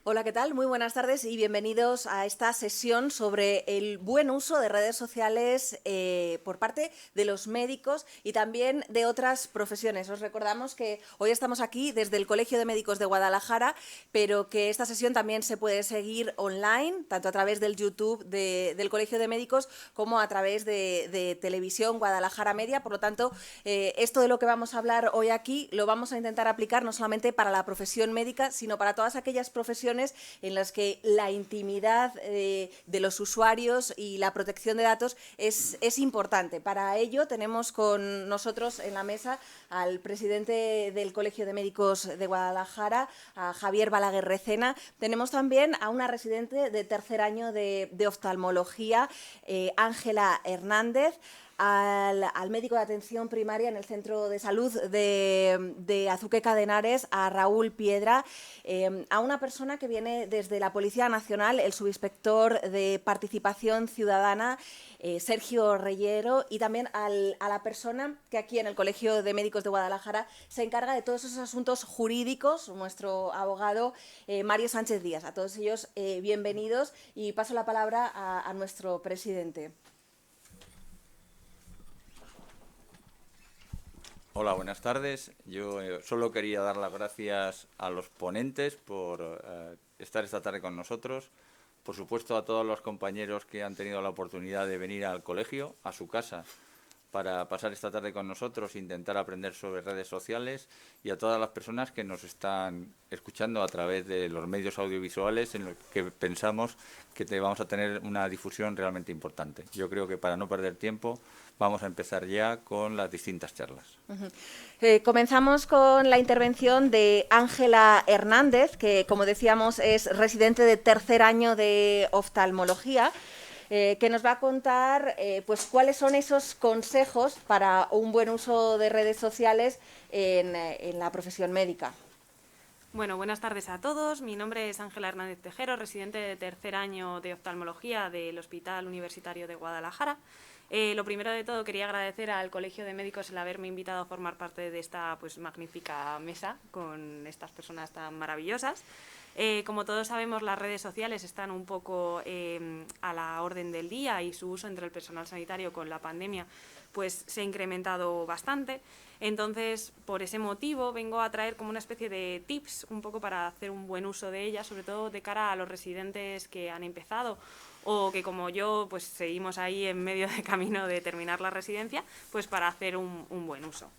Hola, ¿qué tal? Muy buenas tardes y bienvenidos a esta sesión sobre el buen uso de redes sociales por parte de los médicos y también de otras profesiones. Os recordamos que hoy estamos aquí desde el Colegio de Médicos de Guadalajara, pero que esta sesión también se puede seguir online, tanto a través del YouTube del Colegio de Médicos como a través de Televisión Guadalajara Media. Por lo tanto, esto de lo que vamos a hablar hoy aquí lo vamos a intentar aplicar no solamente para la profesión médica, sino para todas aquellas profesiones en las que la intimidad de los usuarios y la protección de datos es importante. Para ello tenemos con nosotros en la mesa al presidente del Colegio de Médicos de Guadalajara, a Javier Balaguer Recena. Tenemos también a una residente de tercer año de oftalmología, Ángela Hernández, al médico de atención primaria en el Centro de Salud de Azuqueca de Henares, a Raúl Piedra, a una persona que viene desde la Policía Nacional, el subinspector de Participación Ciudadana, Sergio Reyero, y también a la persona que aquí en el Colegio de Médicos de Guadalajara se encarga de todos esos asuntos jurídicos, nuestro abogado Mario Sánchez Díaz. A todos ellos, bienvenidos, y paso la palabra a nuestro presidente. Hola, buenas tardes. Yo solo quería dar las gracias a los ponentes por estar esta tarde con nosotros. Por supuesto, a todos los compañeros que han tenido la oportunidad de venir al colegio, a su casa, para pasar esta tarde con nosotros e intentar aprender sobre redes sociales, y a todas las personas que nos están escuchando a través de los medios audiovisuales, en los que pensamos que vamos a tener una difusión realmente importante. Yo creo que, para no perder tiempo, vamos a empezar ya con las distintas charlas. Comenzamos con la intervención de Ángela Hernández, que, como decíamos, es residente de tercer año de oftalmología, que nos va a contar pues cuáles son esos consejos para un buen uso de redes sociales en la profesión médica. Bueno, buenas tardes a todos. Mi nombre es Ángela Hernández Tejero, residente de tercer año de oftalmología del Hospital Universitario de Guadalajara. Lo primero de todo, quería agradecer al Colegio de Médicos el haberme invitado a formar parte de esta magnífica mesa con estas personas tan maravillosas. Como todos sabemos, las redes sociales están un poco a la orden del día, y su uso entre el personal sanitario con la pandemia pues se ha incrementado bastante. Entonces, por ese motivo, vengo a traer como una especie de tips un poco para hacer un buen uso de ellas, sobre todo de cara a los residentes que han empezado o que, como yo, pues seguimos ahí en medio de camino de terminar la residencia, pues para hacer un buen uso.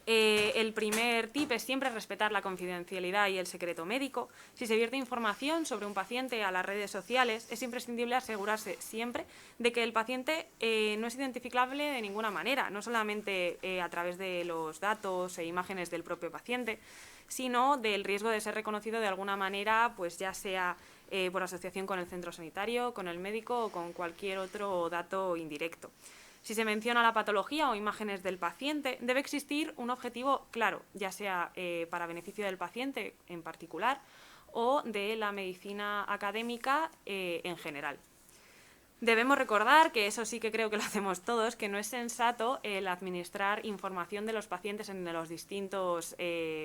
El primer tip es siempre respetar la confidencialidad y el secreto médico. Si se vierte información sobre un paciente a las redes sociales, es imprescindible asegurarse siempre de que el paciente no es identificable de ninguna manera, no solamente a través de los datos e imágenes del propio paciente, sino del riesgo de ser reconocido de alguna manera, pues ya sea por asociación con el centro sanitario, con el médico o con cualquier otro dato indirecto. Si se menciona la patología o imágenes del paciente, debe existir un objetivo claro, ya sea para beneficio del paciente en particular o de la medicina académica en general. Debemos recordar, que eso sí que creo que lo hacemos todos, que no es sensato el administrar información de los pacientes en los distintos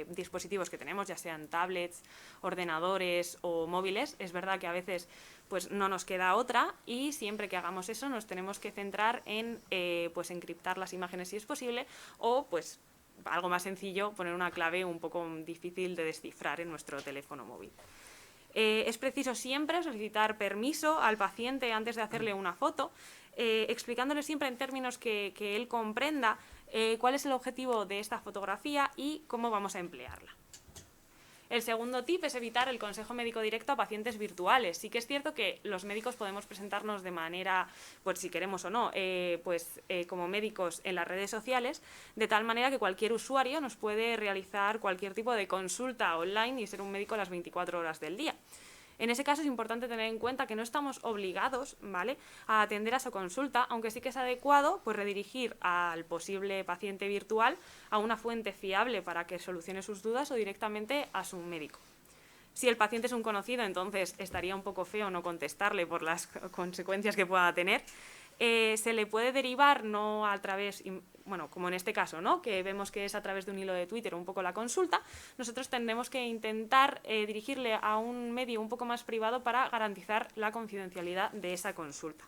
dispositivos que tenemos, ya sean tablets, ordenadores o móviles. Es verdad que a veces pues no nos queda otra, y siempre que hagamos eso nos tenemos que centrar en pues encriptar las imágenes si es posible, o pues algo más sencillo, poner una clave un poco difícil de descifrar en nuestro teléfono móvil. Es preciso siempre solicitar permiso al paciente antes de hacerle una foto, explicándole siempre en términos que él comprenda cuál es el objetivo de esta fotografía y cómo vamos a emplearla. El segundo tip es evitar el consejo médico directo a pacientes virtuales. Sí que es cierto que los médicos podemos presentarnos de manera, pues si queremos o no, como médicos en las redes sociales, de tal manera que cualquier usuario nos puede realizar cualquier tipo de consulta online y ser un médico las 24 horas del día. En ese caso es importante tener en cuenta que no estamos obligados, ¿vale?, a atender a su consulta, aunque sí que es adecuado pues redirigir al posible paciente virtual a una fuente fiable para que solucione sus dudas, o directamente a su médico. Si el paciente es un conocido, entonces estaría un poco feo no contestarle por las consecuencias que pueda tener. se le puede derivar no a través, bueno, como en este caso, ¿no?, que vemos que es a través de un hilo de Twitter un poco la consulta, nosotros tendremos que intentar dirigirle a un medio un poco más privado para garantizar la confidencialidad de esa consulta.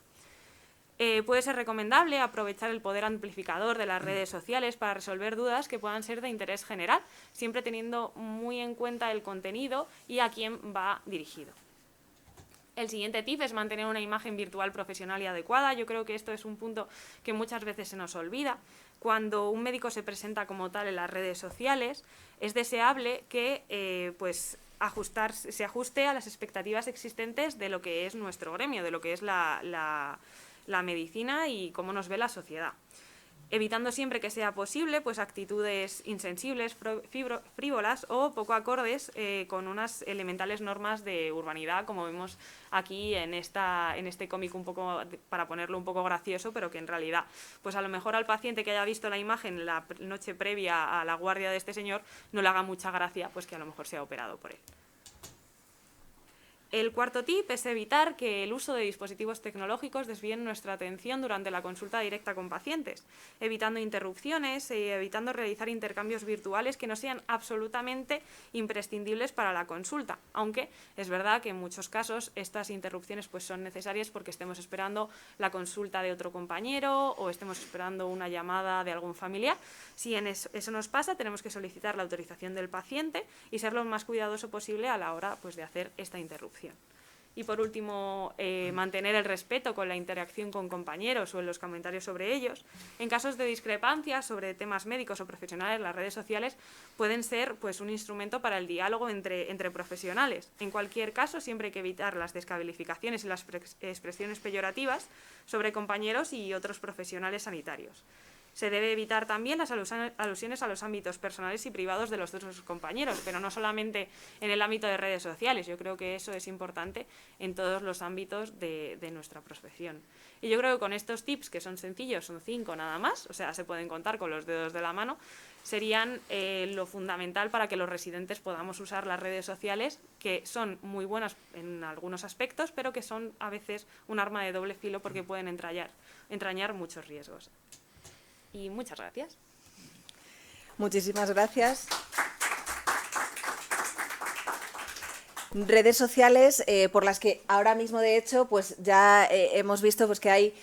Puede ser recomendable aprovechar el poder amplificador de las redes sociales para resolver dudas que puedan ser de interés general, siempre teniendo muy en cuenta el contenido y a quién va dirigido. El siguiente tip es mantener una imagen virtual profesional y adecuada. Yo creo que esto es un punto que muchas veces se nos olvida. Cuando un médico se presenta como tal en las redes sociales, es deseable que se ajuste a las expectativas existentes de lo que es nuestro gremio, de lo que es la medicina y cómo nos ve la sociedad. Evitando siempre que sea posible pues actitudes insensibles, frívolas o poco acordes con unas elementales normas de urbanidad, como vemos aquí en este cómic, un poco para ponerlo un poco gracioso, pero que en realidad pues a lo mejor al paciente que haya visto la imagen la noche previa a la guardia de este señor no le haga mucha gracia pues que a lo mejor sea operado por él. El cuarto tip es evitar que el uso de dispositivos tecnológicos desvíen nuestra atención durante la consulta directa con pacientes, evitando interrupciones y evitando realizar intercambios virtuales que no sean absolutamente imprescindibles para la consulta, aunque es verdad que en muchos casos estas interrupciones pues son necesarias porque estemos esperando la consulta de otro compañero o estemos esperando una llamada de algún familiar. Si eso nos pasa, tenemos que solicitar la autorización del paciente y ser lo más cuidadoso posible a la hora pues de hacer esta interrupción. Y por último, mantener el respeto con la interacción con compañeros o en los comentarios sobre ellos. En casos de discrepancias sobre temas médicos o profesionales, las redes sociales pueden ser pues, un instrumento para el diálogo entre profesionales. En cualquier caso, siempre hay que evitar las descalificaciones y las expresiones peyorativas sobre compañeros y otros profesionales sanitarios. Se debe evitar también las alusiones a los ámbitos personales y privados de los otros compañeros, pero no solamente en el ámbito de redes sociales. Yo creo que eso es importante en todos los ámbitos de nuestra profesión. Y yo creo que con estos tips, que son sencillos, son 5 nada más, o sea, se pueden contar con los dedos de la mano, serían lo fundamental para que los residentes podamos usar las redes sociales, que son muy buenas en algunos aspectos, pero que son a veces un arma de doble filo porque pueden entrañar muchos riesgos. Y muchas gracias. Muchísimas gracias. Redes sociales por las que ahora mismo, de hecho, pues ya hemos visto pues que hay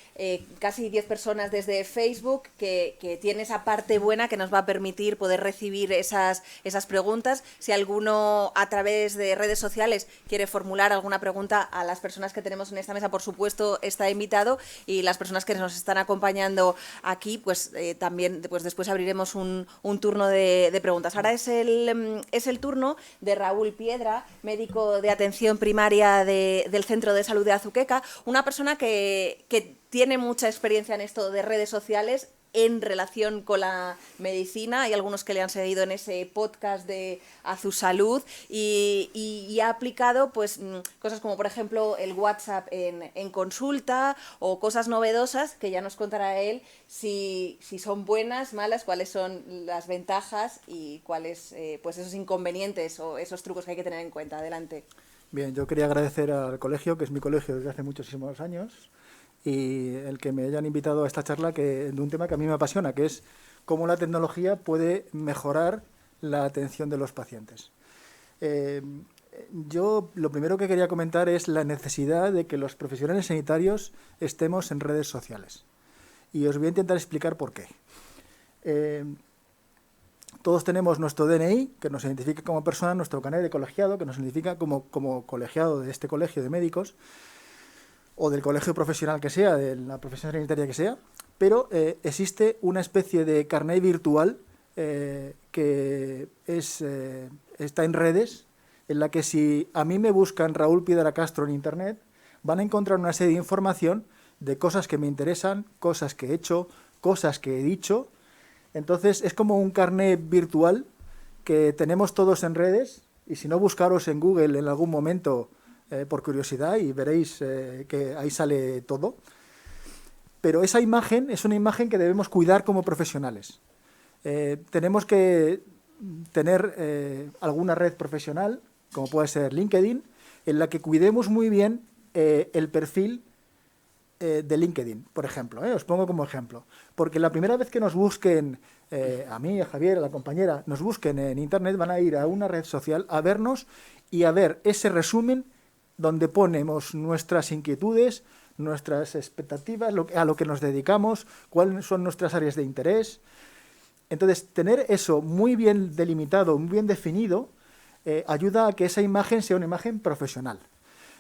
casi 10 personas desde Facebook que tiene esa parte buena que nos va a permitir poder recibir esas preguntas. Si alguno a través de redes sociales quiere formular alguna pregunta a las personas que tenemos en esta mesa, por supuesto está invitado, y las personas que nos están acompañando aquí, pues también pues después abriremos un turno de preguntas. Ahora es el turno de Raúl Piedra, médico de atención primaria del Centro de Salud de Azuqueca, una persona que tiene mucha experiencia en esto de redes sociales en relación con la medicina. Hay algunos que le han seguido en ese podcast de Azusalud y ha aplicado pues cosas como, por ejemplo, el WhatsApp en consulta, o cosas novedosas que ya nos contará él si son buenas, malas, cuáles son las ventajas y cuáles pues esos inconvenientes o esos trucos que hay que tener en cuenta. Adelante. Bien, yo quería agradecer al colegio, que es mi colegio desde hace muchísimos años, y el que me hayan invitado a esta charla de un tema que a mí me apasiona, que es cómo la tecnología puede mejorar la atención de los pacientes. Yo lo primero que quería comentar es la necesidad de que los profesionales sanitarios estemos en redes sociales. Y os voy a intentar explicar por qué. Todos tenemos nuestro DNI, que nos identifica como persona, nuestro carnet de colegiado, que nos identifica como colegiado de este colegio de médicos, o del colegio profesional que sea, de la profesión sanitaria que sea, pero existe una especie de carnet virtual que está en redes, en la que si a mí me buscan Raúl Piedra Castro en Internet, van a encontrar una serie de información de cosas que me interesan, cosas que he hecho, cosas que he dicho. Entonces es como un carnet virtual que tenemos todos en redes, y si no, buscaros en Google en algún momento por curiosidad y veréis que ahí sale todo. Pero esa imagen es una imagen que debemos cuidar como profesionales. Tenemos que tener alguna red profesional, como puede ser LinkedIn, en la que cuidemos muy bien el perfil de LinkedIn, por ejemplo, os pongo como ejemplo, porque la primera vez que nos busquen, a mí, a Javier, a la compañera, nos busquen en Internet, van a ir a una red social a vernos y a ver ese resumen donde ponemos nuestras inquietudes, nuestras expectativas, a lo que nos dedicamos, cuáles son nuestras áreas de interés. Entonces, tener eso muy bien delimitado, muy bien definido, ayuda a que esa imagen sea una imagen profesional.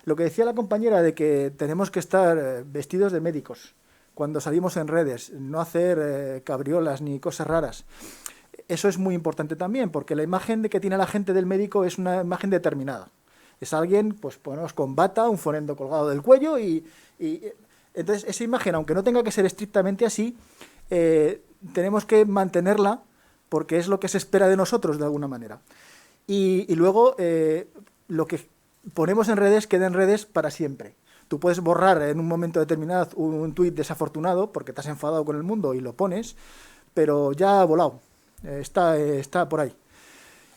Lo que decía la compañera de que tenemos que estar vestidos de médicos cuando salimos en redes, no hacer cabriolas ni cosas raras, eso es muy importante también, porque la imagen que tiene la gente del médico es una imagen determinada. Es alguien, pues ponemos con bata, un fonendo colgado del cuello y entonces esa imagen, aunque no tenga que ser estrictamente así, tenemos que mantenerla porque es lo que se espera de nosotros de alguna manera. Y luego lo que ponemos en redes queda en redes para siempre. Tú puedes borrar en un momento determinado un tuit desafortunado porque te has enfadado con el mundo y lo pones, pero ya ha volado, está por ahí.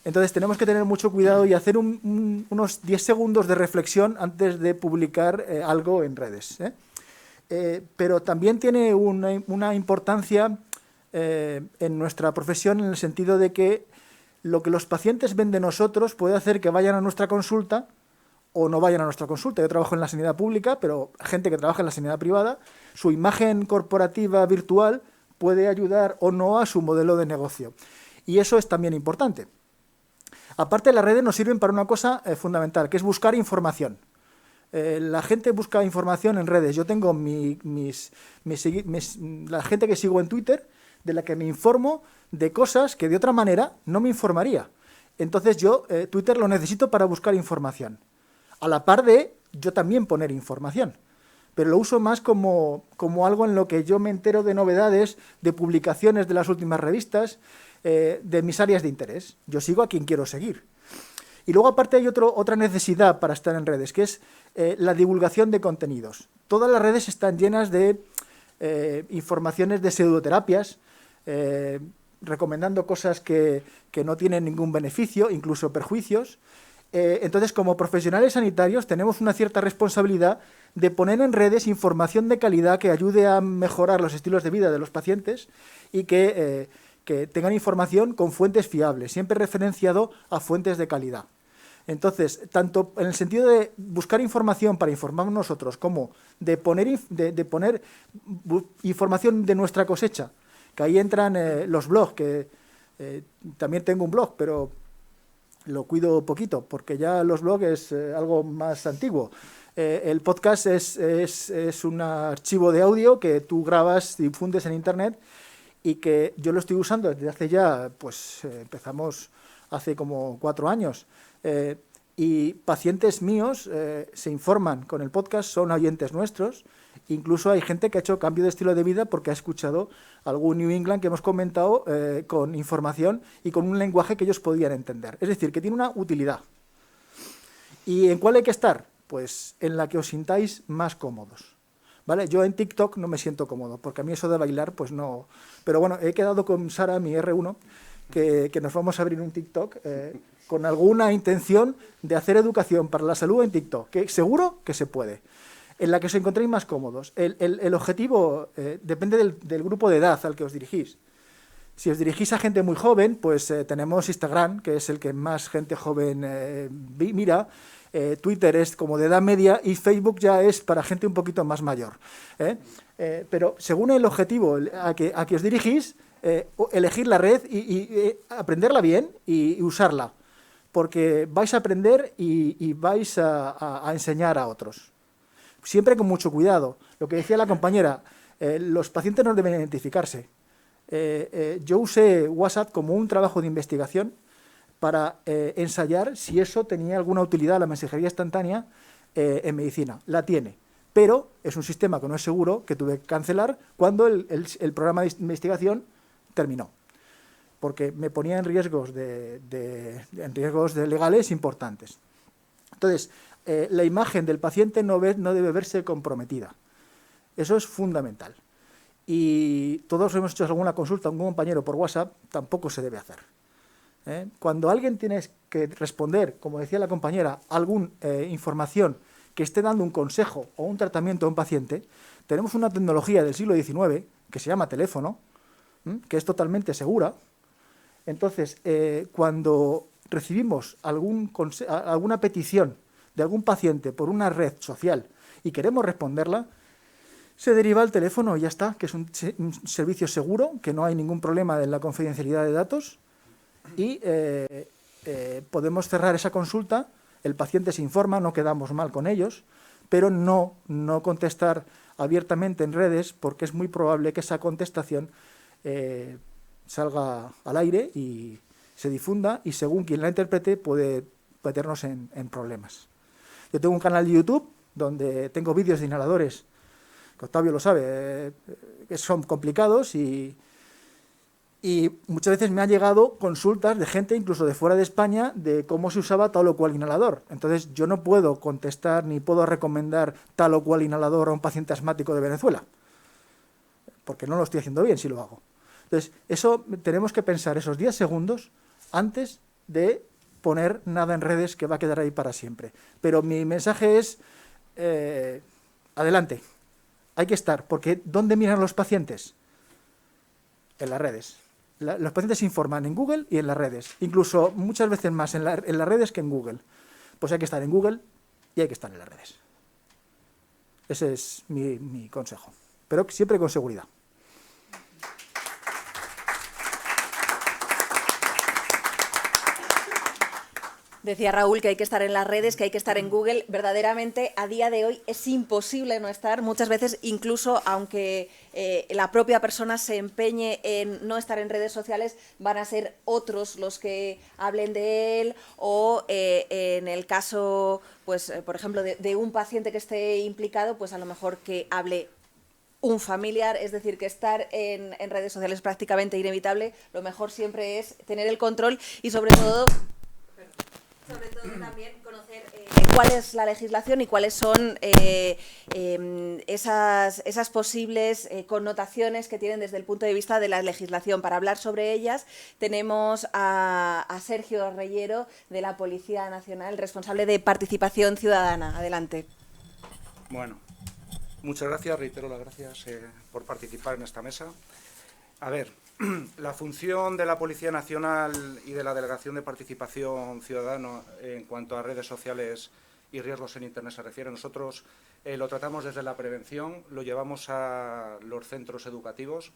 Entonces tenemos que tener mucho cuidado y hacer unos 10 segundos de reflexión antes de publicar algo en redes. Pero también tiene una importancia en nuestra profesión en el sentido de que lo que los pacientes ven de nosotros puede hacer que vayan a nuestra consulta o no vayan a nuestra consulta. Yo trabajo en la sanidad pública, pero gente que trabaja en la sanidad privada, su imagen corporativa virtual puede ayudar o no a su modelo de negocio. Y eso es también importante. Aparte, las redes nos sirven para una cosa fundamental, que es buscar información. La gente busca información en redes. Yo tengo la gente que sigo en Twitter, de la que me informo de cosas que de otra manera no me informaría. Entonces yo Twitter lo necesito para buscar información. A la par de yo también poner información. Pero lo uso más como algo en lo que yo me entero de novedades, de publicaciones de las últimas revistas, de mis áreas de interés. Yo sigo a quien quiero seguir. Y luego aparte hay otra necesidad para estar en redes, que es la divulgación de contenidos. Todas las redes están llenas de informaciones de pseudoterapias, recomendando cosas que no tienen ningún beneficio, incluso perjuicios. Entonces, como profesionales sanitarios, tenemos una cierta responsabilidad de poner en redes información de calidad que ayude a mejorar los estilos de vida de los pacientes y que tengan información con fuentes fiables, siempre referenciado a fuentes de calidad. Entonces, tanto en el sentido de buscar información para informarnos nosotros, como de poner información de nuestra cosecha, que ahí entran los blogs, que también tengo un blog, pero lo cuido poquito, porque ya los blogs es algo más antiguo. El podcast es un archivo de audio que tú grabas y difundes en Internet y que yo lo estoy usando desde hace ya, pues empezamos hace como 4 años. Y pacientes míos se informan con el podcast, son oyentes nuestros. Incluso hay gente que ha hecho cambio de estilo de vida porque ha escuchado algún New England que hemos comentado con información y con un lenguaje que ellos podían entender. Es decir, que tiene una utilidad. ¿Y en cuál hay que estar? Pues en la que os sintáis más cómodos. ¿Vale? Yo en TikTok no me siento cómodo, porque a mí eso de bailar, pues no. Pero bueno, he quedado con Sara, mi R1, que nos vamos a abrir un TikTok con alguna intención de hacer educación para la salud en TikTok, que seguro que se puede, en la que os encontréis más cómodos. El objetivo depende del grupo de edad al que os dirigís. Si os dirigís a gente muy joven, pues tenemos Instagram, que es el que más gente joven mira. Twitter es como de edad media y Facebook ya es para gente un poquito más mayor. Pero según el objetivo a que os dirigís, elegir la red y aprenderla bien y usarla, porque vais a aprender y vais a enseñar a otros. Siempre con mucho cuidado. Lo que decía la compañera, los pacientes no deben identificarse. Yo usé WhatsApp como un trabajo de investigación para ensayar si eso tenía alguna utilidad, la mensajería instantánea, en medicina. La tiene, pero es un sistema que no es seguro, que tuve que cancelar cuando el programa de investigación terminó, porque me ponía en riesgos legales importantes. Entonces, la imagen del paciente no debe verse comprometida. Eso es fundamental. Y todos hemos hecho alguna consulta a un compañero por WhatsApp, tampoco se debe hacer. Cuando alguien tiene que responder, como decía la compañera, alguna información que esté dando un consejo o un tratamiento a un paciente, tenemos una tecnología del siglo XIX que se llama teléfono, que es totalmente segura. Entonces, cuando recibimos alguna petición de algún paciente por una red social y queremos responderla, se deriva al teléfono y ya está, que es un servicio seguro, que no hay ningún problema en la confidencialidad de datos y podemos cerrar esa consulta, el paciente se informa, no quedamos mal con ellos, pero no contestar abiertamente en redes porque es muy probable que esa contestación salga al aire y se difunda y según quien la interprete puede meternos en problemas. Yo tengo un canal de YouTube donde tengo vídeos de inhaladores, que Octavio lo sabe, que son complicados y muchas veces me han llegado consultas de gente, incluso de fuera de España, de cómo se usaba tal o cual inhalador. Entonces yo no puedo contestar ni puedo recomendar tal o cual inhalador a un paciente asmático de Venezuela, porque no lo estoy haciendo bien si lo hago. Entonces eso tenemos que pensar esos 10 segundos antes de poner nada en redes que va a quedar ahí para siempre. Pero mi mensaje es, adelante, hay que estar, porque ¿dónde miran los pacientes? En las redes. Los pacientes se informan en Google y en las redes, incluso muchas veces más en las redes que en Google. Pues hay que estar en Google y hay que estar en las redes. Ese es mi consejo, pero siempre con seguridad. Decía Raúl que hay que estar en las redes, que hay que estar en Google. Verdaderamente, a día de hoy es imposible no estar. Muchas veces, incluso aunque la propia persona se empeñe en no estar en redes sociales, van a ser otros los que hablen de él o en el caso, pues, por ejemplo, de un paciente que esté implicado, pues a lo mejor que hable un familiar, es decir, que estar en redes sociales es prácticamente inevitable. Lo mejor siempre es tener el control y sobre todo también conocer cuál es la legislación y cuáles son esas posibles connotaciones que tienen desde el punto de vista de la legislación. Para hablar sobre ellas tenemos a Sergio Reyero, de la Policía Nacional, responsable de Participación Ciudadana. Adelante. Bueno, muchas gracias, reitero las gracias por participar en esta mesa. A ver, la función de la Policía Nacional y de la Delegación de Participación Ciudadana en cuanto a redes sociales y riesgos en Internet se refiere, nosotros lo tratamos desde la prevención, lo llevamos a los centros educativos.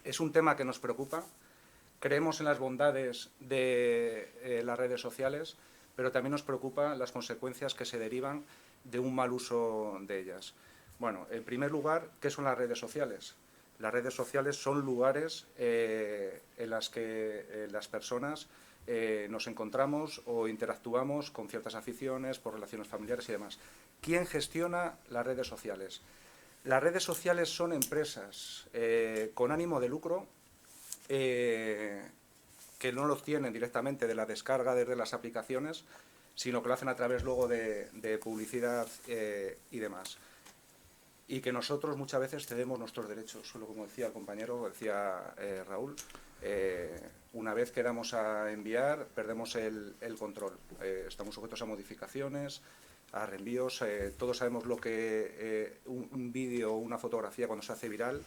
Es un tema que nos preocupa, creemos en las bondades de las redes sociales, pero también nos preocupan las consecuencias que se derivan de un mal uso de ellas. Bueno, en primer lugar, ¿qué son las redes sociales? Las redes sociales son lugares en las que las personas nos encontramos o interactuamos con ciertas aficiones, por relaciones familiares y demás. ¿Quién gestiona las redes sociales? Las redes sociales son empresas con ánimo de lucro que no lo obtienen directamente de la descarga desde las aplicaciones, sino que lo hacen a través luego de publicidad y demás. Y que nosotros muchas veces cedemos nuestros derechos, solo como decía el compañero, decía Raúl, una vez que damos a enviar, perdemos el control. Estamos sujetos a modificaciones, a reenvíos. Todos sabemos lo que un vídeo o una fotografía cuando se hace viral.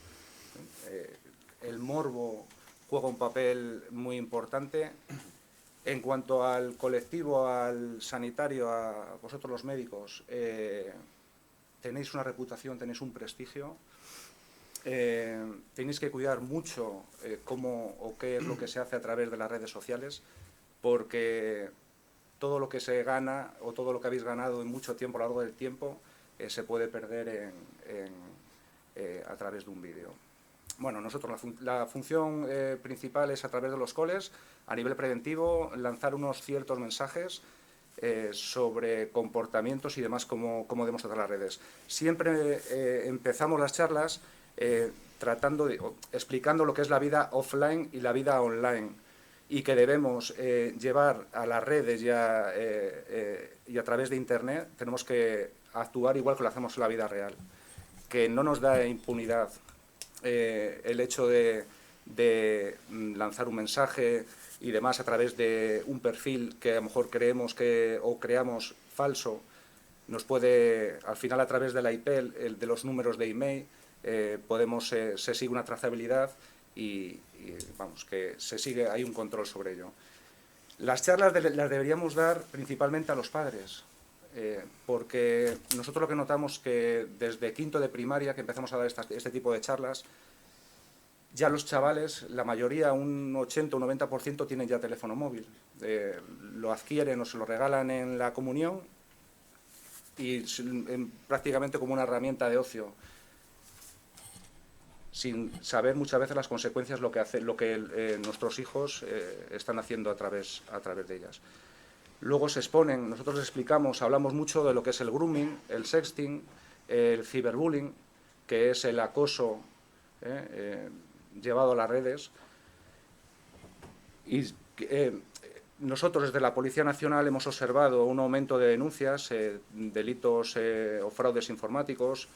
El morbo juega un papel muy importante. En cuanto al colectivo, al sanitario, a vosotros los médicos, tenéis una reputación, tenéis un prestigio, tenéis que cuidar mucho cómo o qué es lo que se hace a través de las redes sociales, porque todo lo que se gana o todo lo que habéis ganado en mucho tiempo, a lo largo del tiempo, se puede perder a través de un vídeo. Bueno, nosotros la función principal es a través de los coles, a nivel preventivo, lanzar unos ciertos mensajes sobre comportamientos y demás, cómo debemos tratar las redes. Siempre empezamos las charlas explicando lo que es la vida offline y la vida online, y que debemos llevar a las redes y a través de Internet tenemos que actuar igual que lo hacemos en la vida real, que no nos da impunidad el hecho de lanzar un mensaje y demás a través de un perfil que a lo mejor creemos o creamos falso, nos puede, al final a través de la IP, de los números de email, se sigue una trazabilidad y vamos, que se sigue, hay un control sobre ello. Las charlas las deberíamos dar principalmente a los padres, porque nosotros lo que notamos que desde quinto de primaria que empezamos a dar este tipo de charlas, ya los chavales, la mayoría, un 80 o 90% tienen ya teléfono móvil. Lo adquieren o se lo regalan en la comunión y prácticamente como una herramienta de ocio, sin saber muchas veces las consecuencias lo que nuestros hijos están haciendo a través de ellas. Luego se exponen, nosotros les explicamos, hablamos mucho de lo que es el grooming, el sexting, el ciberbullying, que es el acoso llevado a las redes. Y nosotros desde la Policía Nacional hemos observado un aumento de denuncias, delitos o fraudes informáticos,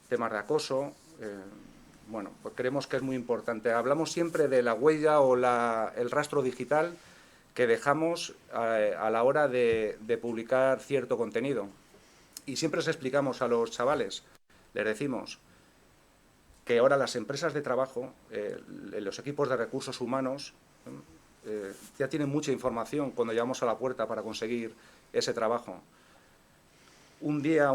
temas de acoso. Bueno, pues creemos que es muy importante. Hablamos siempre de la huella o el rastro digital que dejamos a la hora de publicar cierto contenido. Y siempre les explicamos a los chavales, les decimos que ahora las empresas de trabajo, los equipos de recursos humanos, ya tienen mucha información cuando llegamos a la puerta para conseguir ese trabajo. Un día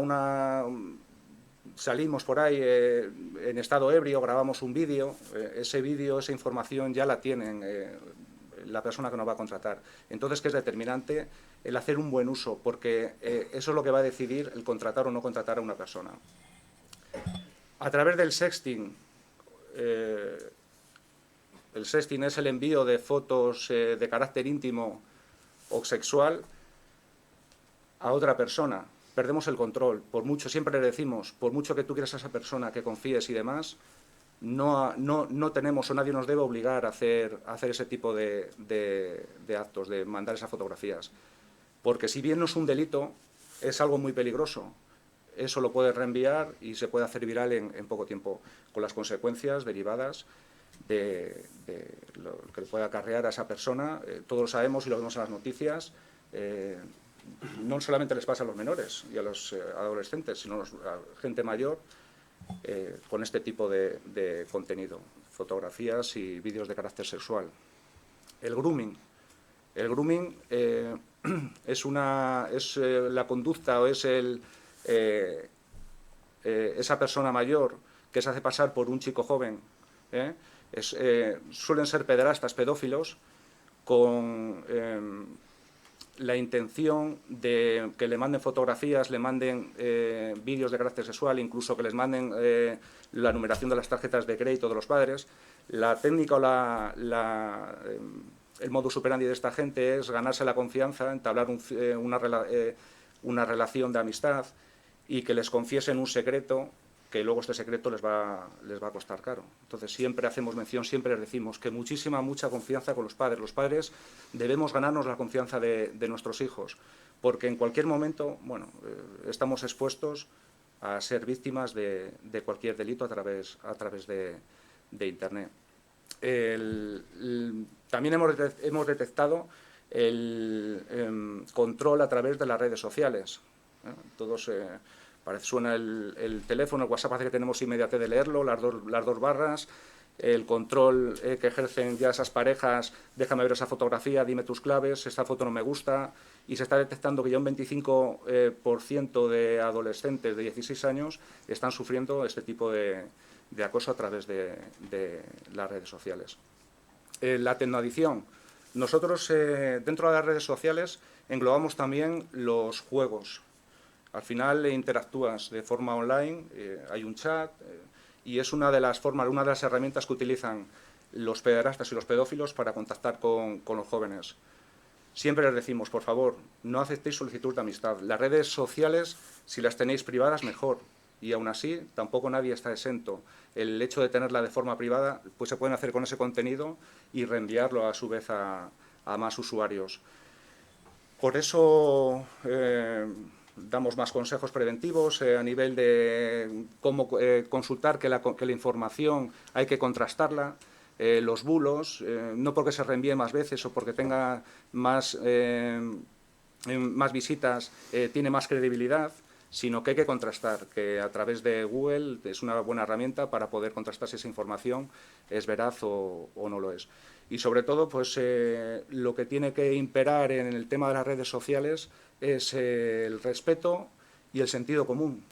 salimos por ahí en estado ebrio, grabamos un vídeo, ese vídeo, esa información ya la tienen la persona que nos va a contratar. Entonces, que es determinante el hacer un buen uso, porque eso es lo que va a decidir el contratar o no contratar a una persona. A través del sexting, el sexting es el envío de fotos de carácter íntimo o sexual a otra persona. Perdemos el control. Por mucho, siempre le decimos, por mucho que tú quieras a esa persona, que confíes y demás, no tenemos o nadie nos debe obligar a hacer ese tipo de actos, de mandar esas fotografías. Porque si bien no es un delito, es algo muy peligroso. Eso lo puede reenviar y se puede hacer viral en poco tiempo, con las consecuencias derivadas de lo que le puede acarrear a esa persona. Todos lo sabemos y lo vemos en las noticias. No solamente les pasa a los menores y a los adolescentes, sino a gente mayor con este tipo de contenido, fotografías y vídeos de carácter sexual. El grooming. El grooming es la conducta o es esa persona mayor que se hace pasar por un chico joven. Suelen ser pederastas, pedófilos, con la intención de que le manden fotografías, le manden vídeos de carácter sexual, incluso que les manden la numeración de las tarjetas de crédito de los padres. La técnica o el modus operandi de esta gente es ganarse la confianza, entablar una relación de amistad y que les confiesen un secreto, que luego este secreto les va a costar caro. Entonces siempre hacemos mención, siempre les decimos que mucha confianza con los padres. Los padres debemos ganarnos la confianza de nuestros hijos, porque en cualquier momento, bueno, estamos expuestos a ser víctimas de cualquier delito a través de Internet. También hemos detectado el control a través de las redes sociales. Todos suena el teléfono, el WhatsApp, hace que tenemos inmediatez de leerlo, las dos barras, el control que ejercen ya esas parejas, déjame ver esa fotografía, dime tus claves, esta foto no me gusta, y se está detectando que ya un 25% de adolescentes de 16 años están sufriendo este tipo de acoso a través de las redes sociales. La tecnoadicción. Nosotros dentro de las redes sociales englobamos también los juegos. Al final interactúas de forma online, hay un chat y es una de las herramientas que utilizan los pederastas y los pedófilos para contactar con los jóvenes. Siempre les decimos, por favor, no aceptéis solicitud de amistad. Las redes sociales, si las tenéis privadas, mejor. Y aún así, tampoco nadie está exento. El hecho de tenerla de forma privada, pues se pueden hacer con ese contenido y reenviarlo a su vez a más usuarios. Por eso damos más consejos preventivos a nivel de cómo consultar que la información hay que contrastarla, los bulos, no porque se reenvíe más veces o porque tenga más visitas, tiene más credibilidad. sino que hay que contrastar, que a través de Google es una buena herramienta para poder contrastar si esa información es veraz o no lo es. Y sobre todo, pues lo que tiene que imperar en el tema de las redes sociales es el respeto y el sentido común.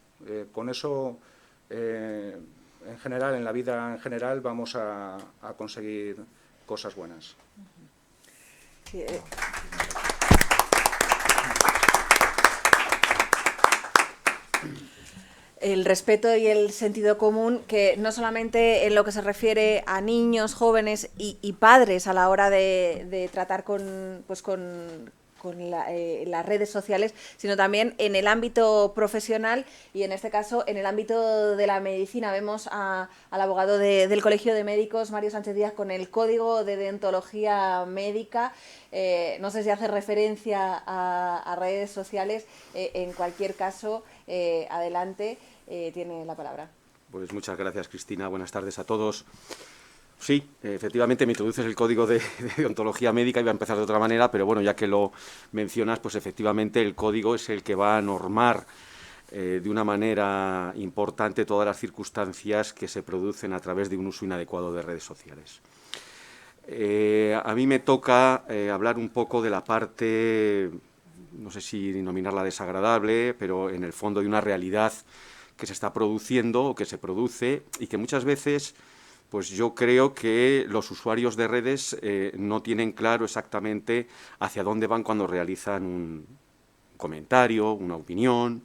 Con eso, en general, en la vida en general, vamos a conseguir cosas buenas. Sí, el respeto y el sentido común, que no solamente en lo que se refiere a niños, jóvenes y padres a la hora de tratar con las redes sociales, sino también en el ámbito profesional y en este caso en el ámbito de la medicina. Vemos al abogado del Colegio de Médicos, Mario Sánchez Díaz, con el Código de Deontología Médica. No sé si hace referencia a redes sociales. En cualquier caso, adelante, tiene la palabra. Pues muchas gracias, Cristina. Buenas tardes a todos. Sí, efectivamente me introduces el Código de Deontología Médica. Iba a empezar de otra manera, pero bueno, ya que lo mencionas, pues efectivamente el Código es el que va a normar de una manera importante todas las circunstancias que se producen a través de un uso inadecuado de redes sociales. A mí me toca hablar un poco de la parte, no sé si denominarla desagradable, pero en el fondo de una realidad que se está produciendo o que se produce y que muchas veces, pues yo creo que los usuarios de redes no tienen claro exactamente hacia dónde van cuando realizan un comentario, una opinión,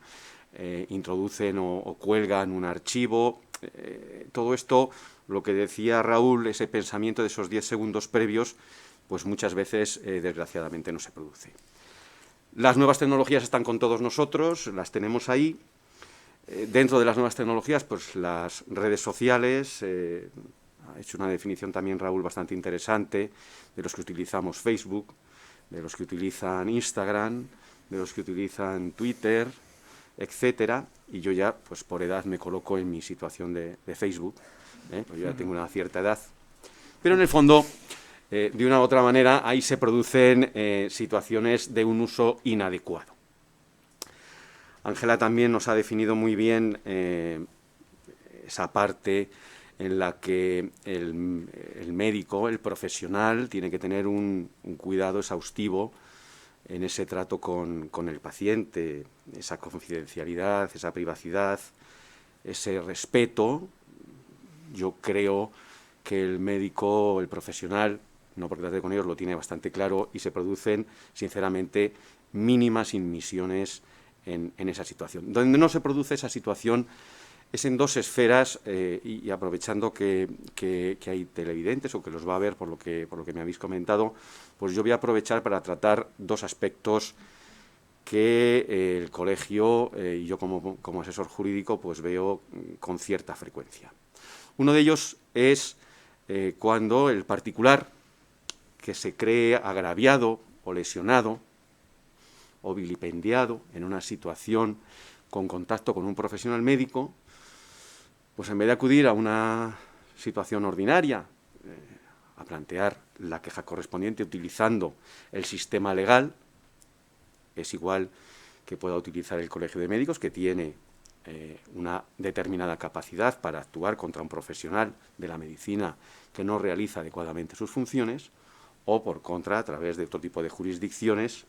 introducen o cuelgan un archivo. Todo esto, lo que decía Raúl, ese pensamiento de esos 10 segundos previos, pues muchas veces, desgraciadamente, no se produce. Las nuevas tecnologías están con todos nosotros, las tenemos ahí. Dentro de las nuevas tecnologías, pues las redes sociales, ha hecho una definición también Raúl bastante interesante, de los que utilizamos Facebook, de los que utilizan Instagram, de los que utilizan Twitter, etcétera, y yo ya, pues por edad me coloco en mi situación de Facebook, pues yo ya tengo una cierta edad, pero en el fondo, de una u otra manera, ahí se producen situaciones de un uso inadecuado. Ángela también nos ha definido muy bien esa parte en la que el médico, el profesional, tiene que tener un cuidado exhaustivo en ese trato con el paciente, esa confidencialidad, esa privacidad, ese respeto. Yo creo que el médico, el profesional, no porque trate con ellos, lo tiene bastante claro y se producen, sinceramente, mínimas inmisiones en esa situación. Donde no se produce esa situación es en dos esferas y aprovechando que hay televidentes o que los va a ver por lo que me habéis comentado, pues yo voy a aprovechar para tratar dos aspectos que el colegio y yo como asesor jurídico pues veo con cierta frecuencia. Uno de ellos es cuando el particular que se cree agraviado o lesionado o vilipendiado en una situación con contacto con un profesional médico, pues en vez de acudir a una situación ordinaria, a plantear la queja correspondiente utilizando el sistema legal, es igual que pueda utilizar el Colegio de Médicos, que tiene una determinada capacidad para actuar contra un profesional de la medicina que no realiza adecuadamente sus funciones, o por contra, a través de otro tipo de jurisdicciones,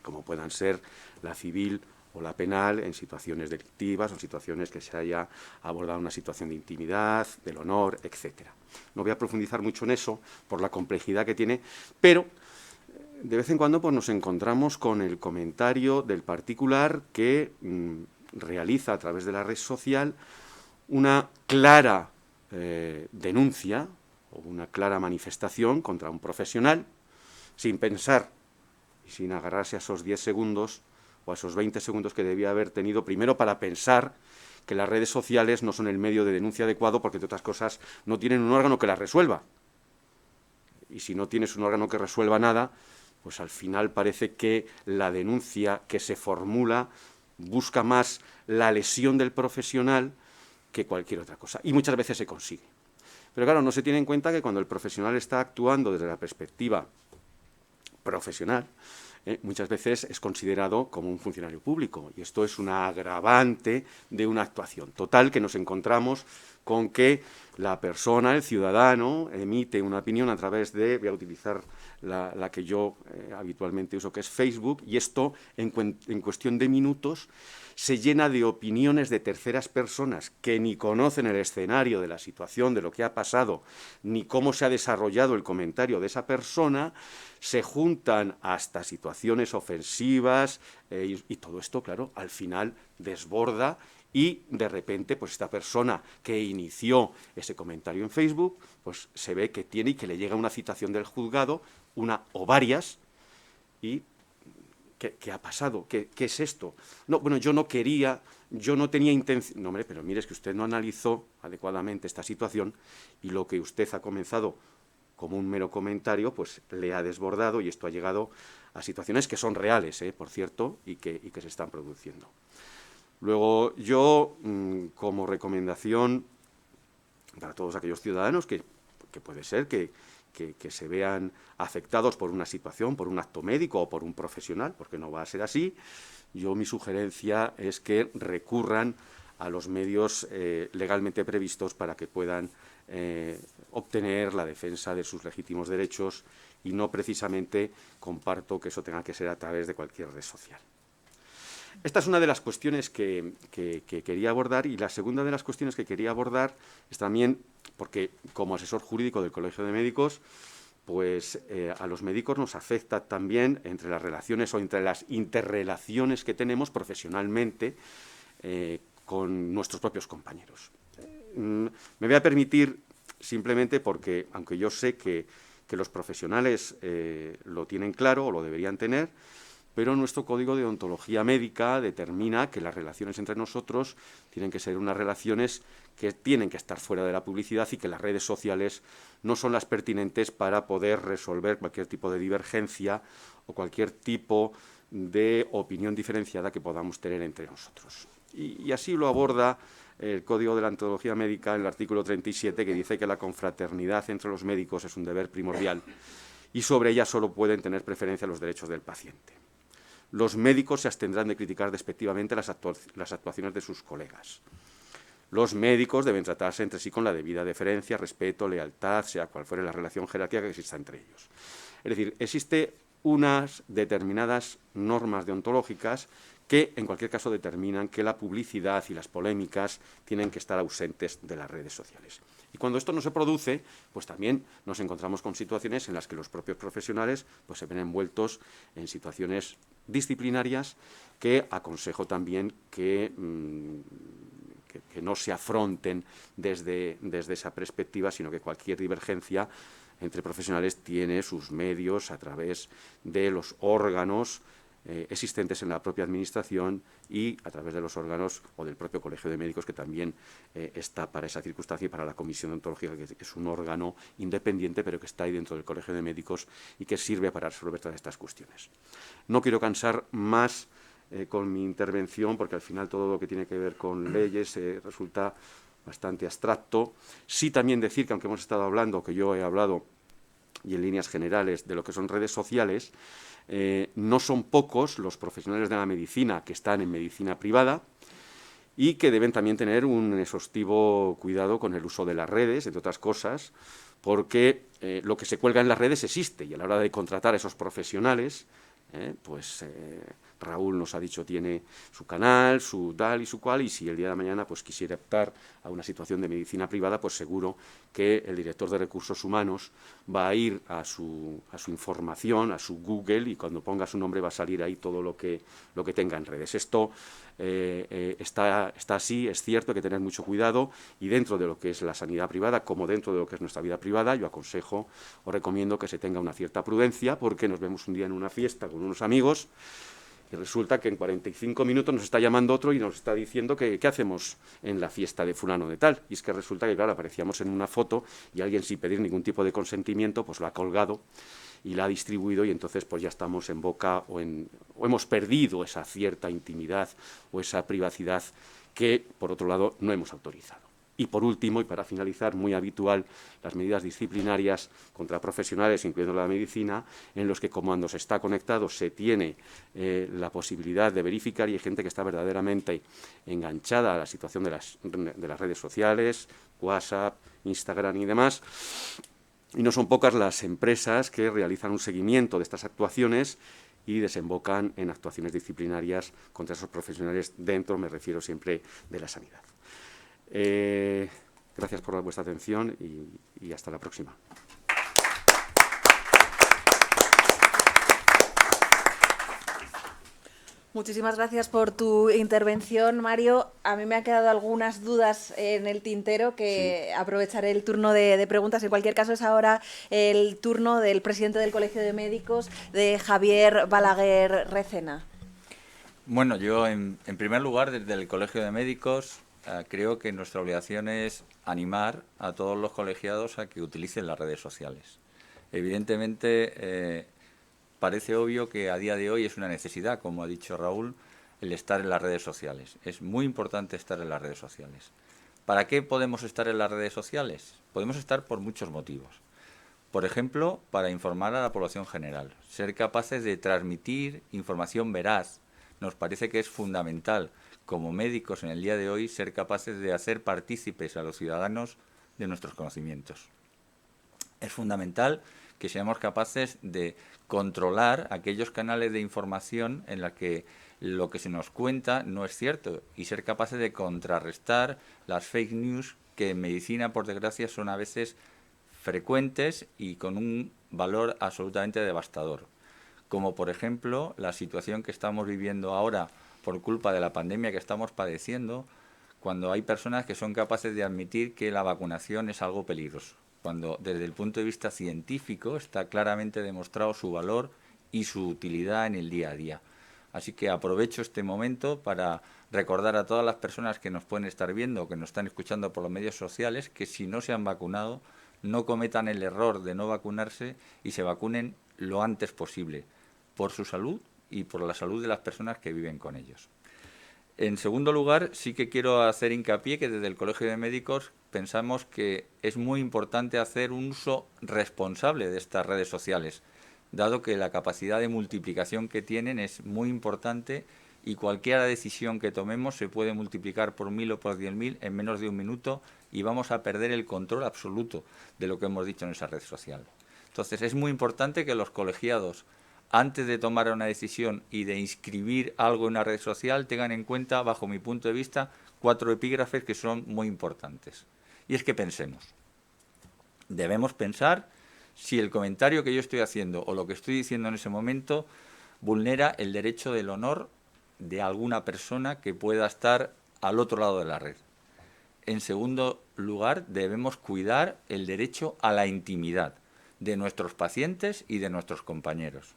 como puedan ser la civil o la penal, en situaciones delictivas o situaciones que se haya abordado una situación de intimidad, del honor, etcétera. No voy a profundizar mucho en eso por la complejidad que tiene, pero de vez en cuando pues, nos encontramos con el comentario del particular que realiza a través de la red social una clara denuncia o una clara manifestación contra un profesional sin pensar y sin agarrarse a esos 10 segundos o a esos 20 segundos que debía haber tenido primero para pensar que las redes sociales no son el medio de denuncia adecuado porque, entre otras cosas, no tienen un órgano que las resuelva. Y si no tienes un órgano que resuelva nada, pues al final parece que la denuncia que se formula busca más la lesión del profesional que cualquier otra cosa. Y muchas veces se consigue. Pero claro, no se tiene en cuenta que cuando el profesional está actuando desde la perspectiva profesional, muchas veces es considerado como un funcionario público, y esto es una agravante de una actuación. Total, que nos encontramos con que la persona, el ciudadano, emite una opinión a través de, voy a utilizar la que yo habitualmente uso, que es Facebook, y esto en cuestión de minutos se llena de opiniones de terceras personas que ni conocen el escenario de la situación, de lo que ha pasado, ni cómo se ha desarrollado el comentario de esa persona, se juntan hasta situaciones ofensivas y todo esto, claro, al final desborda y de repente pues esta persona que inició ese comentario en Facebook pues se ve que tiene y que le llega una citación del juzgado, una o varias, y ¿qué ha pasado? ¿Qué es esto? No, bueno, yo no quería, yo no tenía intención. No, hombre, pero mire, es que usted no analizó adecuadamente esta situación y lo que usted ha comenzado como un mero comentario, pues le ha desbordado y esto ha llegado a situaciones que son reales, por cierto, y que se están produciendo. Luego, yo, como recomendación para todos aquellos ciudadanos que puede ser que se vean afectados por una situación, por un acto médico o por un profesional, porque no va a ser así, yo mi sugerencia es que recurran a los medios legalmente previstos para que puedan obtener la defensa de sus legítimos derechos y no precisamente comparto que eso tenga que ser a través de cualquier red social. Esta es una de las cuestiones que quería abordar, y la segunda de las cuestiones que quería abordar es también porque como asesor jurídico del Colegio de Médicos, pues a los médicos nos afecta también entre las relaciones o entre las interrelaciones que tenemos profesionalmente con nuestros propios compañeros. Me voy a permitir simplemente porque, aunque yo sé que los profesionales lo tienen claro o lo deberían tener, pero nuestro Código de Deontología Médica determina que las relaciones entre nosotros tienen que ser unas relaciones que tienen que estar fuera de la publicidad y que las redes sociales no son las pertinentes para poder resolver cualquier tipo de divergencia o cualquier tipo de opinión diferenciada que podamos tener entre nosotros. Y así lo aborda el Código de la Deontología Médica en el artículo 37, que dice que la confraternidad entre los médicos es un deber primordial y sobre ella solo pueden tener preferencia los derechos del paciente. Los médicos se abstendrán de criticar despectivamente las actuaciones de sus colegas. Los médicos deben tratarse entre sí con la debida deferencia, respeto, lealtad, sea cual fuere la relación jerárquica que exista entre ellos. Es decir, existen unas determinadas normas deontológicas que, en cualquier caso, determinan que la publicidad y las polémicas tienen que estar ausentes de las redes sociales. Y cuando esto no se produce, pues también nos encontramos con situaciones en las que los propios profesionales pues, se ven envueltos en situaciones disciplinarias que aconsejo también que no se afronten desde esa perspectiva, sino que cualquier divergencia entre profesionales tiene sus medios a través de los órganos existentes en la propia Administración y a través de los órganos o del propio Colegio de Médicos, que también está para esa circunstancia, y para la Comisión Deontológica, que es un órgano independiente, pero que está ahí dentro del Colegio de Médicos y que sirve para resolver todas estas cuestiones. No quiero cansar más con mi intervención, porque al final todo lo que tiene que ver con leyes resulta bastante abstracto. Sí también decir que, aunque hemos estado hablando, que yo he hablado, y en líneas generales, de lo que son redes sociales, no son pocos los profesionales de la medicina que están en medicina privada y que deben también tener un exhaustivo cuidado con el uso de las redes, entre otras cosas, porque lo que se cuelga en las redes existe, y a la hora de contratar a esos profesionales, Raúl nos ha dicho tiene su canal, su tal y su cual, y si el día de mañana pues quisiera optar a una situación de medicina privada, pues seguro que el director de Recursos Humanos va a ir a su información, a su Google, y cuando ponga su nombre va a salir ahí todo lo que tenga en redes. Esto está así, es cierto, hay que tener mucho cuidado, y dentro de lo que es la sanidad privada, como dentro de lo que es nuestra vida privada, yo aconsejo o recomiendo que se tenga una cierta prudencia, porque nos vemos un día en una fiesta con unos amigos y resulta que en 45 minutos nos está llamando otro y nos está diciendo que qué hacemos en la fiesta de fulano de tal. Y es que resulta que, claro, aparecíamos en una foto y alguien, sin pedir ningún tipo de consentimiento, pues lo ha colgado y la ha distribuido, y entonces pues ya estamos en boca o hemos perdido esa cierta intimidad o esa privacidad que, por otro lado, no hemos autorizado. Y por último, y para finalizar, muy habitual, las medidas disciplinarias contra profesionales, incluyendo la medicina, en los que cuando se está conectado se tiene la posibilidad de verificar y hay gente que está verdaderamente enganchada a la situación de las redes sociales, WhatsApp, Instagram y demás. Y no son pocas las empresas que realizan un seguimiento de estas actuaciones y desembocan en actuaciones disciplinarias contra esos profesionales dentro, me refiero siempre, de la sanidad. Gracias por vuestra atención y hasta la próxima. Muchísimas gracias por tu intervención, Mario. A mí me han quedado algunas dudas en el tintero que aprovecharé el turno de preguntas. En cualquier caso, es ahora el turno del presidente del Colegio de Médicos, de Javier Balaguer Recena. Bueno, yo en primer lugar, desde el Colegio de Médicos, creo que nuestra obligación es animar a todos los colegiados a que utilicen las redes sociales. Evidentemente, parece obvio que a día de hoy es una necesidad, como ha dicho Raúl, el estar en las redes sociales. Es muy importante estar en las redes sociales. ¿Para qué podemos estar en las redes sociales? Podemos estar por muchos motivos. Por ejemplo, para informar a la población general, ser capaces de transmitir información veraz. Nos parece que es fundamental, como médicos en el día de hoy, ser capaces de hacer partícipes a los ciudadanos de nuestros conocimientos. Es fundamental que seamos capaces de controlar aquellos canales de información en los que lo que se nos cuenta no es cierto y ser capaces de contrarrestar las fake news que en medicina, por desgracia, son a veces frecuentes y con un valor absolutamente devastador. Como por ejemplo la situación que estamos viviendo ahora por culpa de la pandemia que estamos padeciendo, cuando hay personas que son capaces de admitir que la vacunación es algo peligroso, cuando desde el punto de vista científico está claramente demostrado su valor y su utilidad en el día a día. Así que aprovecho este momento para recordar a todas las personas que nos pueden estar viendo o que nos están escuchando por los medios sociales que si no se han vacunado, no cometan el error de no vacunarse y se vacunen lo antes posible, por su salud y por la salud de las personas que viven con ellos. En segundo lugar, sí que quiero hacer hincapié que desde el Colegio de Médicos pensamos que es muy importante hacer un uso responsable de estas redes sociales, dado que la capacidad de multiplicación que tienen es muy importante y cualquier decisión que tomemos se puede multiplicar por 1000 o por 10.000 en menos de un minuto y vamos a perder el control absoluto de lo que hemos dicho en esa red social. Entonces, es muy importante que los colegiados, antes de tomar una decisión y de inscribir algo en una red social, tengan en cuenta, bajo mi punto de vista, 4 epígrafes que son muy importantes. Y es que pensemos. Debemos pensar si el comentario que yo estoy haciendo o lo que estoy diciendo en ese momento vulnera el derecho del honor de alguna persona que pueda estar al otro lado de la red. En segundo lugar, debemos cuidar el derecho a la intimidad de nuestros pacientes y de nuestros compañeros.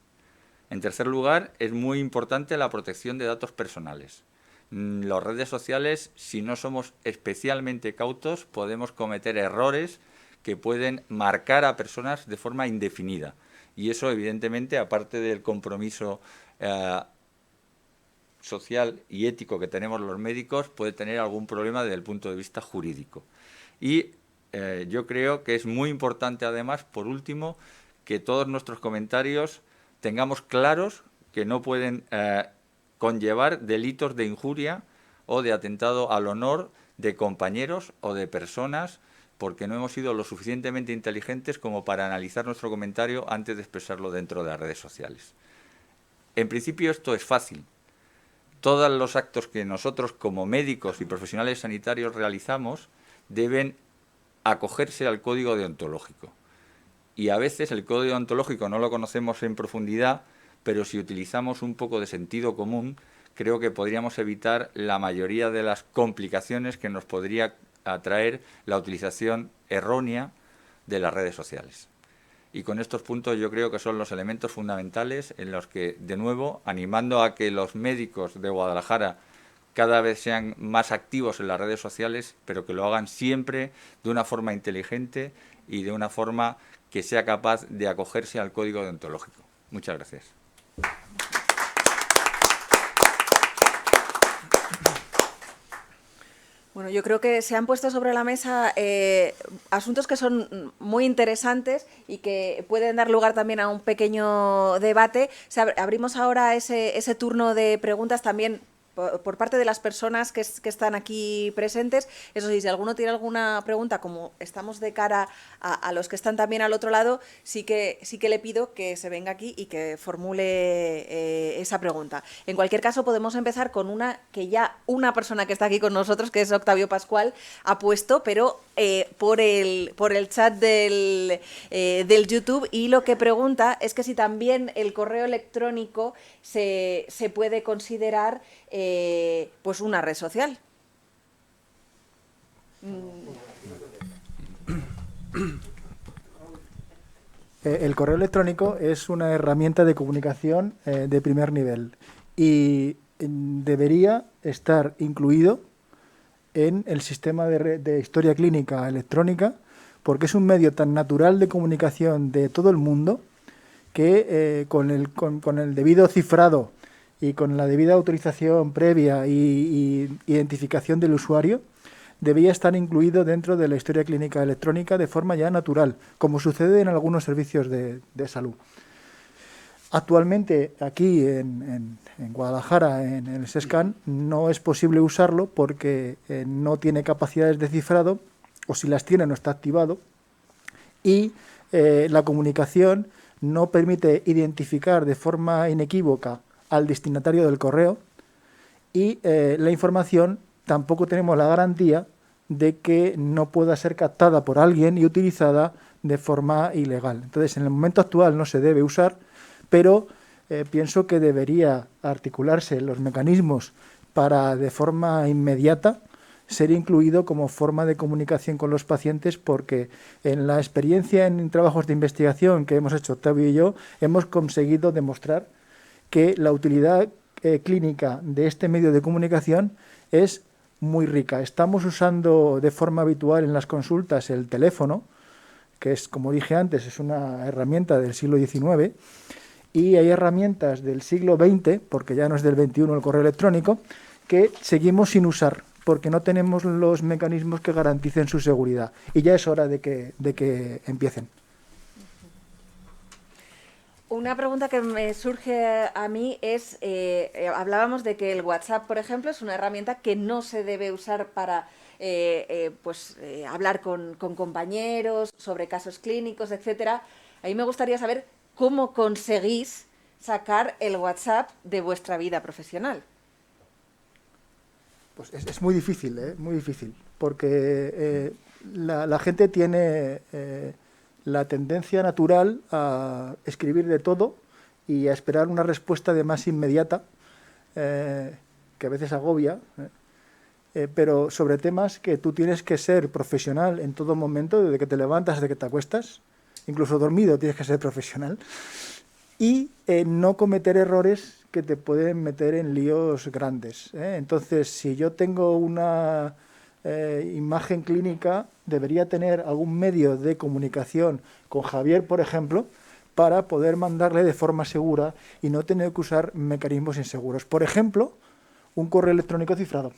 En tercer lugar, es muy importante la protección de datos personales. Las redes sociales, si no somos especialmente cautos, podemos cometer errores que pueden marcar a personas de forma indefinida. Y eso, evidentemente, aparte del compromiso social y ético que tenemos los médicos, puede tener algún problema desde el punto de vista jurídico. Y yo creo que es muy importante, además, por último, que todos nuestros comentarios tengamos claros que no pueden conllevar delitos de injuria o de atentado al honor de compañeros o de personas, porque no hemos sido lo suficientemente inteligentes como para analizar nuestro comentario antes de expresarlo dentro de las redes sociales. En principio esto es fácil. Todos los actos que nosotros como médicos y profesionales sanitarios realizamos deben acogerse al código deontológico. Y a veces el código deontológico no lo conocemos en profundidad, pero si utilizamos un poco de sentido común, creo que podríamos evitar la mayoría de las complicaciones que nos podría atraer la utilización errónea de las redes sociales. Y con estos puntos yo creo que son los elementos fundamentales en los que, de nuevo, animando a que los médicos de Guadalajara cada vez sean más activos en las redes sociales, pero que lo hagan siempre de una forma inteligente y de una forma que sea capaz de acogerse al código deontológico. Muchas gracias. Bueno, yo creo que se han puesto sobre la mesa asuntos que son muy interesantes y que pueden dar lugar también a un pequeño debate. Abrimos ahora ese turno de preguntas también por parte de las personas que están aquí presentes. Eso sí, si alguno tiene alguna pregunta, como estamos de cara a los que están también al otro lado, sí que le pido que se venga aquí y que formule esa pregunta. En cualquier caso, podemos empezar con una que ya una persona que está aquí con nosotros, que es Octavio Pascual, ha puesto, pero por el chat del YouTube, y lo que pregunta es que si también el correo electrónico se puede considerar pues una red social. El correo electrónico es una herramienta de comunicación de primer nivel y debería estar incluido en el sistema de historia clínica electrónica, porque es un medio tan natural de comunicación de todo el mundo que con el debido cifrado y con la debida autorización previa y identificación del usuario, debía estar incluido dentro de la historia clínica electrónica de forma ya natural, como sucede en algunos servicios de salud. Actualmente aquí en Guadalajara, en el SESCAN, no es posible usarlo porque no tiene capacidades de cifrado, o si las tiene no está activado, y la comunicación no permite identificar de forma inequívoca al destinatario del correo, y la información tampoco tenemos la garantía de que no pueda ser captada por alguien y utilizada de forma ilegal. Entonces, en el momento actual no se debe usar, pero pienso que debería articularse los mecanismos para, de forma inmediata, ser incluido como forma de comunicación con los pacientes, porque en la experiencia en trabajos de investigación que hemos hecho Octavio y yo, hemos conseguido demostrar que la utilidad clínica de este medio de comunicación es muy rica. Estamos usando de forma habitual en las consultas el teléfono, que es, como dije antes, es una herramienta del siglo XIX, y hay herramientas del siglo XX, porque ya no es del XXI el correo electrónico, que seguimos sin usar, porque no tenemos los mecanismos que garanticen su seguridad. Y ya es hora de que empiecen. Una pregunta que me surge a mí es, hablábamos de que el WhatsApp, por ejemplo, es una herramienta que no se debe usar para hablar con compañeros sobre casos clínicos, etcétera. A mí me gustaría saber cómo conseguís sacar el WhatsApp de vuestra vida profesional. Pues es muy difícil, muy difícil, porque la gente tiene la tendencia natural a escribir de todo y a esperar una respuesta de más inmediata, que a veces agobia, pero sobre temas que tú tienes que ser profesional en todo momento, desde que te levantas hasta que te acuestas, incluso dormido tienes que ser profesional, y no cometer errores que te pueden meter en líos grandes. Entonces, si yo tengo una imagen clínica, debería tener algún medio de comunicación con Javier, por ejemplo, para poder mandarle de forma segura y no tener que usar mecanismos inseguros. Por ejemplo, un correo electrónico cifrado.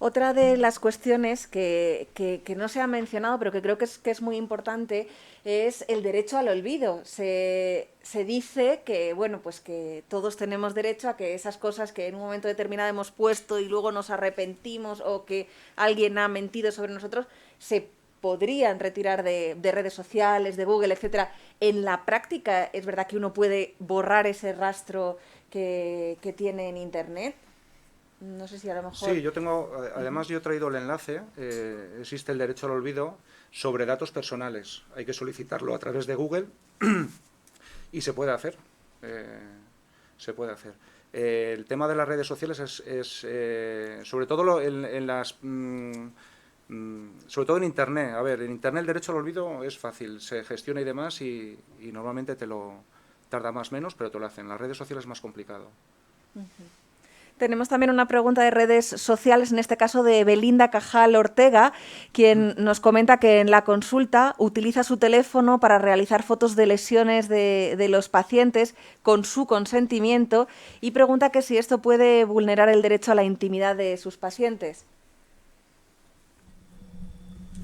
Otra de las cuestiones que no se ha mencionado, pero que creo que es muy importante, es el derecho al olvido. Se dice que, bueno, pues que todos tenemos derecho a que esas cosas que en un momento determinado hemos puesto y luego nos arrepentimos, o que alguien ha mentido sobre nosotros, se podrían retirar de redes sociales, de Google, etcétera. En la práctica, ¿es verdad que uno puede borrar ese rastro que tiene en Internet? No sé si a lo mejor... Sí, yo tengo, además yo he traído el enlace, existe el derecho al olvido sobre datos personales. Hay que solicitarlo a través de Google y se puede hacer. Se puede hacer. El tema de las redes sociales es sobre todo en las... sobre todo en Internet. A ver, en Internet el derecho al olvido es fácil, se gestiona y demás, y normalmente te lo tarda más o menos, pero te lo hacen. En las redes sociales es más complicado. Tenemos también una pregunta de redes sociales, en este caso de Belinda Cajal Ortega, quien nos comenta que en la consulta utiliza su teléfono para realizar fotos de lesiones de los pacientes con su consentimiento y pregunta que si esto puede vulnerar el derecho a la intimidad de sus pacientes.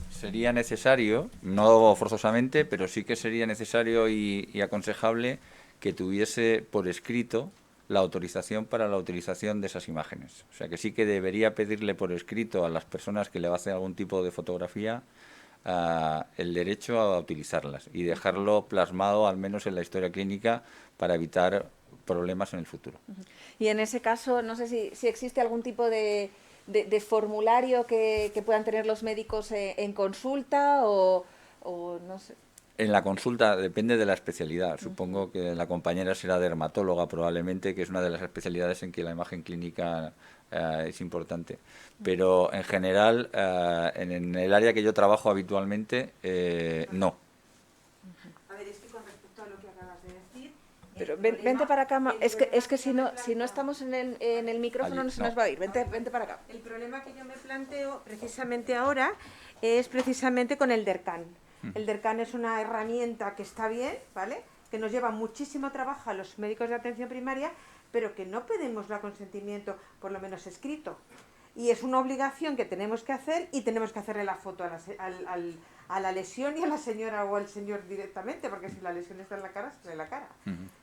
Sería necesario, no forzosamente, pero sí que sería necesario y aconsejable que tuviese por escrito la autorización para la utilización de esas imágenes. O sea, que sí que debería pedirle por escrito a las personas que le hacen algún tipo de fotografía el derecho a utilizarlas y dejarlo plasmado al menos en la historia clínica para evitar problemas en el futuro. Y en ese caso, no sé si existe algún tipo de formulario que puedan tener los médicos en consulta o no sé. En la consulta depende de la especialidad. Supongo que la compañera será dermatóloga probablemente, que es una de las especialidades en que la imagen clínica es importante. Pero en general, en el área que yo trabajo habitualmente, no. A ver, es que con respecto a lo que acabas de decir... Pero vente para acá, es que si no estamos en el micrófono no se nos va a oír. Vente para acá. El problema que yo me planteo precisamente ahora es precisamente con el DERCAN. El DERCAN es una herramienta que está bien, ¿vale? Que nos lleva muchísimo trabajo a los médicos de atención primaria, pero que no pedimos el consentimiento, por lo menos escrito. Y es una obligación que tenemos que hacer y tenemos que hacerle la foto a la lesión y a la señora o al señor directamente, porque si la lesión está en la cara, está en la cara.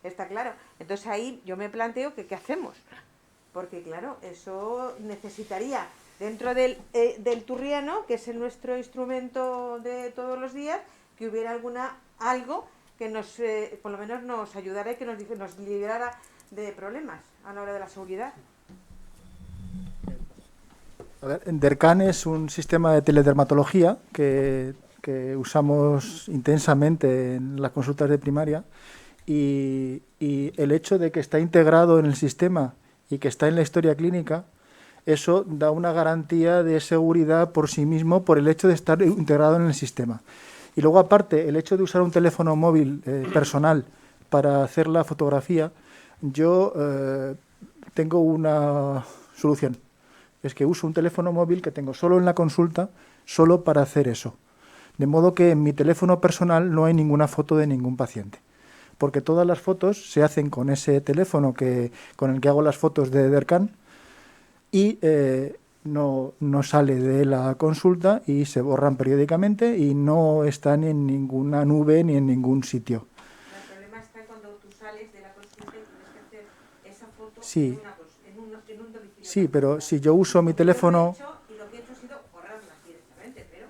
Está claro. Entonces ahí yo me planteo que ¿qué hacemos? Porque claro, eso necesitaría... Dentro del turriano, que es nuestro instrumento de todos los días, que hubiera algo que nos, por lo menos nos ayudara y que nos liberara de problemas a la hora de la seguridad. A ver, DERCAN es un sistema de teledermatología que usamos intensamente en las consultas de primaria y el hecho de que está integrado en el sistema y que está en la historia clínica, eso da una garantía de seguridad por sí mismo por el hecho de estar integrado en el sistema. Y luego, aparte, el hecho de usar un teléfono móvil personal para hacer la fotografía, yo tengo una solución. Es que uso un teléfono móvil que tengo solo en la consulta, solo para hacer eso. De modo que en mi teléfono personal no hay ninguna foto de ningún paciente. Porque todas las fotos se hacen con ese teléfono con el que hago las fotos de DERCAN, y no sale de la consulta y se borran periódicamente y no están en ninguna nube ni en ningún sitio. El problema está cuando tú sales de la consulta y tienes que hacer esa foto Sí. en un domicilio. Sí, pero si yo uso mi teléfono... Y lo que he hecho ha sido borrarlas directamente, pero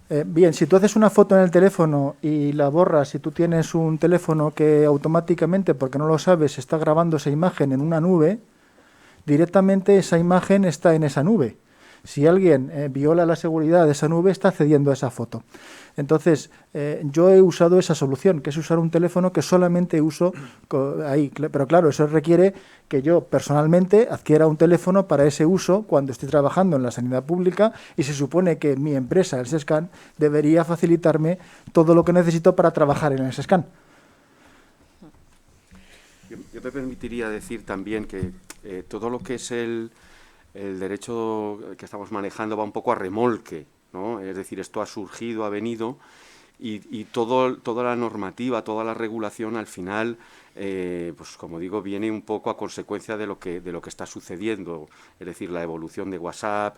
bueno. Bien, si tú haces una foto en el teléfono y la borras, si tú tienes un teléfono que automáticamente, porque no lo sabes, está grabando esa imagen en una nube, directamente esa imagen está en esa nube. Si alguien viola la seguridad de esa nube, está accediendo a esa foto. Entonces, yo he usado esa solución, que es usar un teléfono que solamente uso ahí. Pero claro, eso requiere que yo personalmente adquiera un teléfono para ese uso cuando estoy trabajando en la sanidad pública y se supone que mi empresa, el SESCAN, debería facilitarme todo lo que necesito para trabajar en el SESCAN. Yo me permitiría decir también que todo lo que es el derecho que estamos manejando va un poco a remolque, ¿no? Es decir, esto ha surgido, ha venido y toda la normativa, toda la regulación al final, pues como digo, viene un poco a consecuencia de lo que está sucediendo, es decir, la evolución de WhatsApp,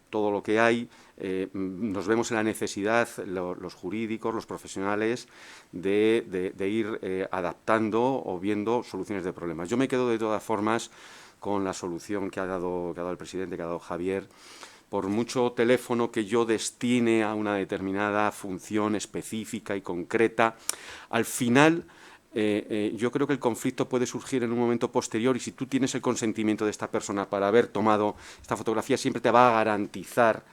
todo lo que hay, nos vemos en la necesidad, los jurídicos, los profesionales, de ir adaptando o viendo soluciones de problemas. Yo me quedo de todas formas con la solución que ha dado el presidente, que ha dado Javier. Por mucho teléfono que yo destine a una determinada función específica y concreta, al final yo creo que el conflicto puede surgir en un momento posterior y si tú tienes el consentimiento de esta persona para haber tomado esta fotografía, siempre te va a garantizar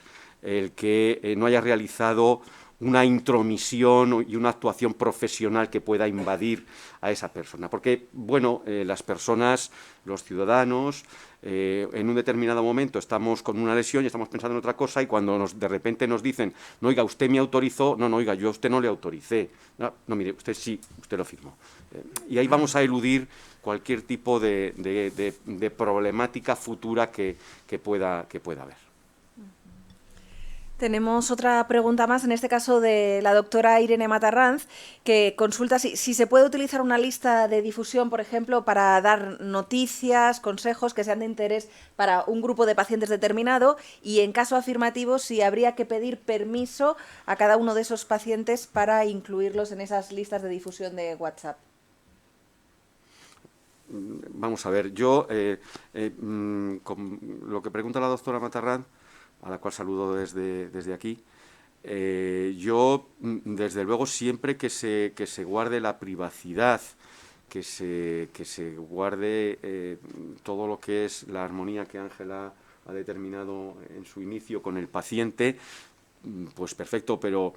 el que no haya realizado una intromisión y una actuación profesional que pueda invadir a esa persona. Porque, bueno, las personas, los ciudadanos, en un determinado momento estamos con una lesión y estamos pensando en otra cosa, y cuando de repente nos dicen, no, oiga, usted me autorizó, no, oiga, yo a usted no le autoricé. No, mire, usted sí, usted lo firmó. Y ahí vamos a eludir cualquier tipo de problemática futura que pueda haber. Tenemos otra pregunta más, en este caso de la doctora Irene Matarranz, que consulta si se puede utilizar una lista de difusión, por ejemplo, para dar noticias, consejos que sean de interés para un grupo de pacientes determinado, y en caso afirmativo, si habría que pedir permiso a cada uno de esos pacientes para incluirlos en esas listas de difusión de WhatsApp. Vamos a ver, yo, con lo que pregunta la doctora Matarranz, a la cual saludo desde aquí, yo, desde luego, siempre que se guarde la privacidad, que se guarde todo lo que es la armonía que Ángela ha determinado en su inicio con el paciente, pues perfecto, pero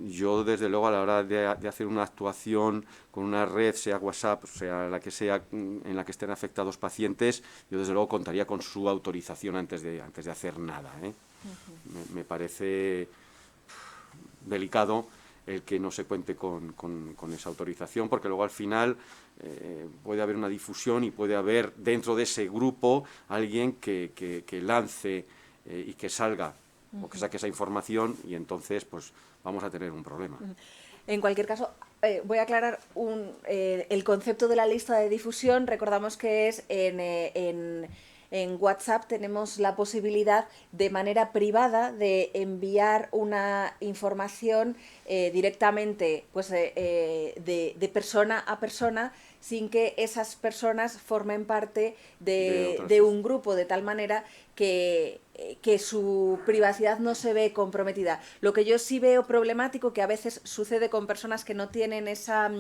yo, desde luego, a la hora de hacer una actuación con una red, sea WhatsApp, sea la que sea, en la que estén afectados pacientes, yo, desde luego, contaría con su autorización antes de hacer nada, ¿eh? Me parece delicado el que no se cuente con esa autorización, porque luego, al final, puede haber una difusión y puede haber dentro de ese grupo alguien que lance y que salga o que saque esa información, y entonces pues vamos a tener un problema. En cualquier caso, voy a aclarar el concepto de la lista de difusión. Recordamos que es en WhatsApp tenemos la posibilidad de manera privada de enviar una información directamente, pues, de persona a persona, sin que esas personas formen parte de un grupo, de tal manera que su privacidad no se ve comprometida. Lo que yo sí veo problemático, que a veces sucede con personas que no tienen esa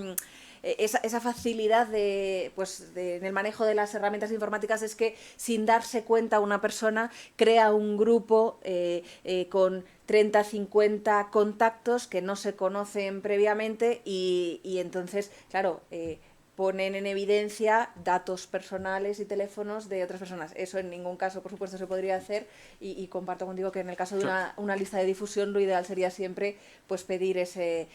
facilidad en el manejo de las herramientas informáticas, es que sin darse cuenta una persona crea un grupo con 30, 50 contactos que no se conocen previamente, y entonces, claro, ponen en evidencia datos personales y teléfonos de otras personas. Eso en ningún caso, por supuesto, se podría hacer, y comparto contigo que en el caso de una lista de difusión lo ideal sería siempre pues pedir ese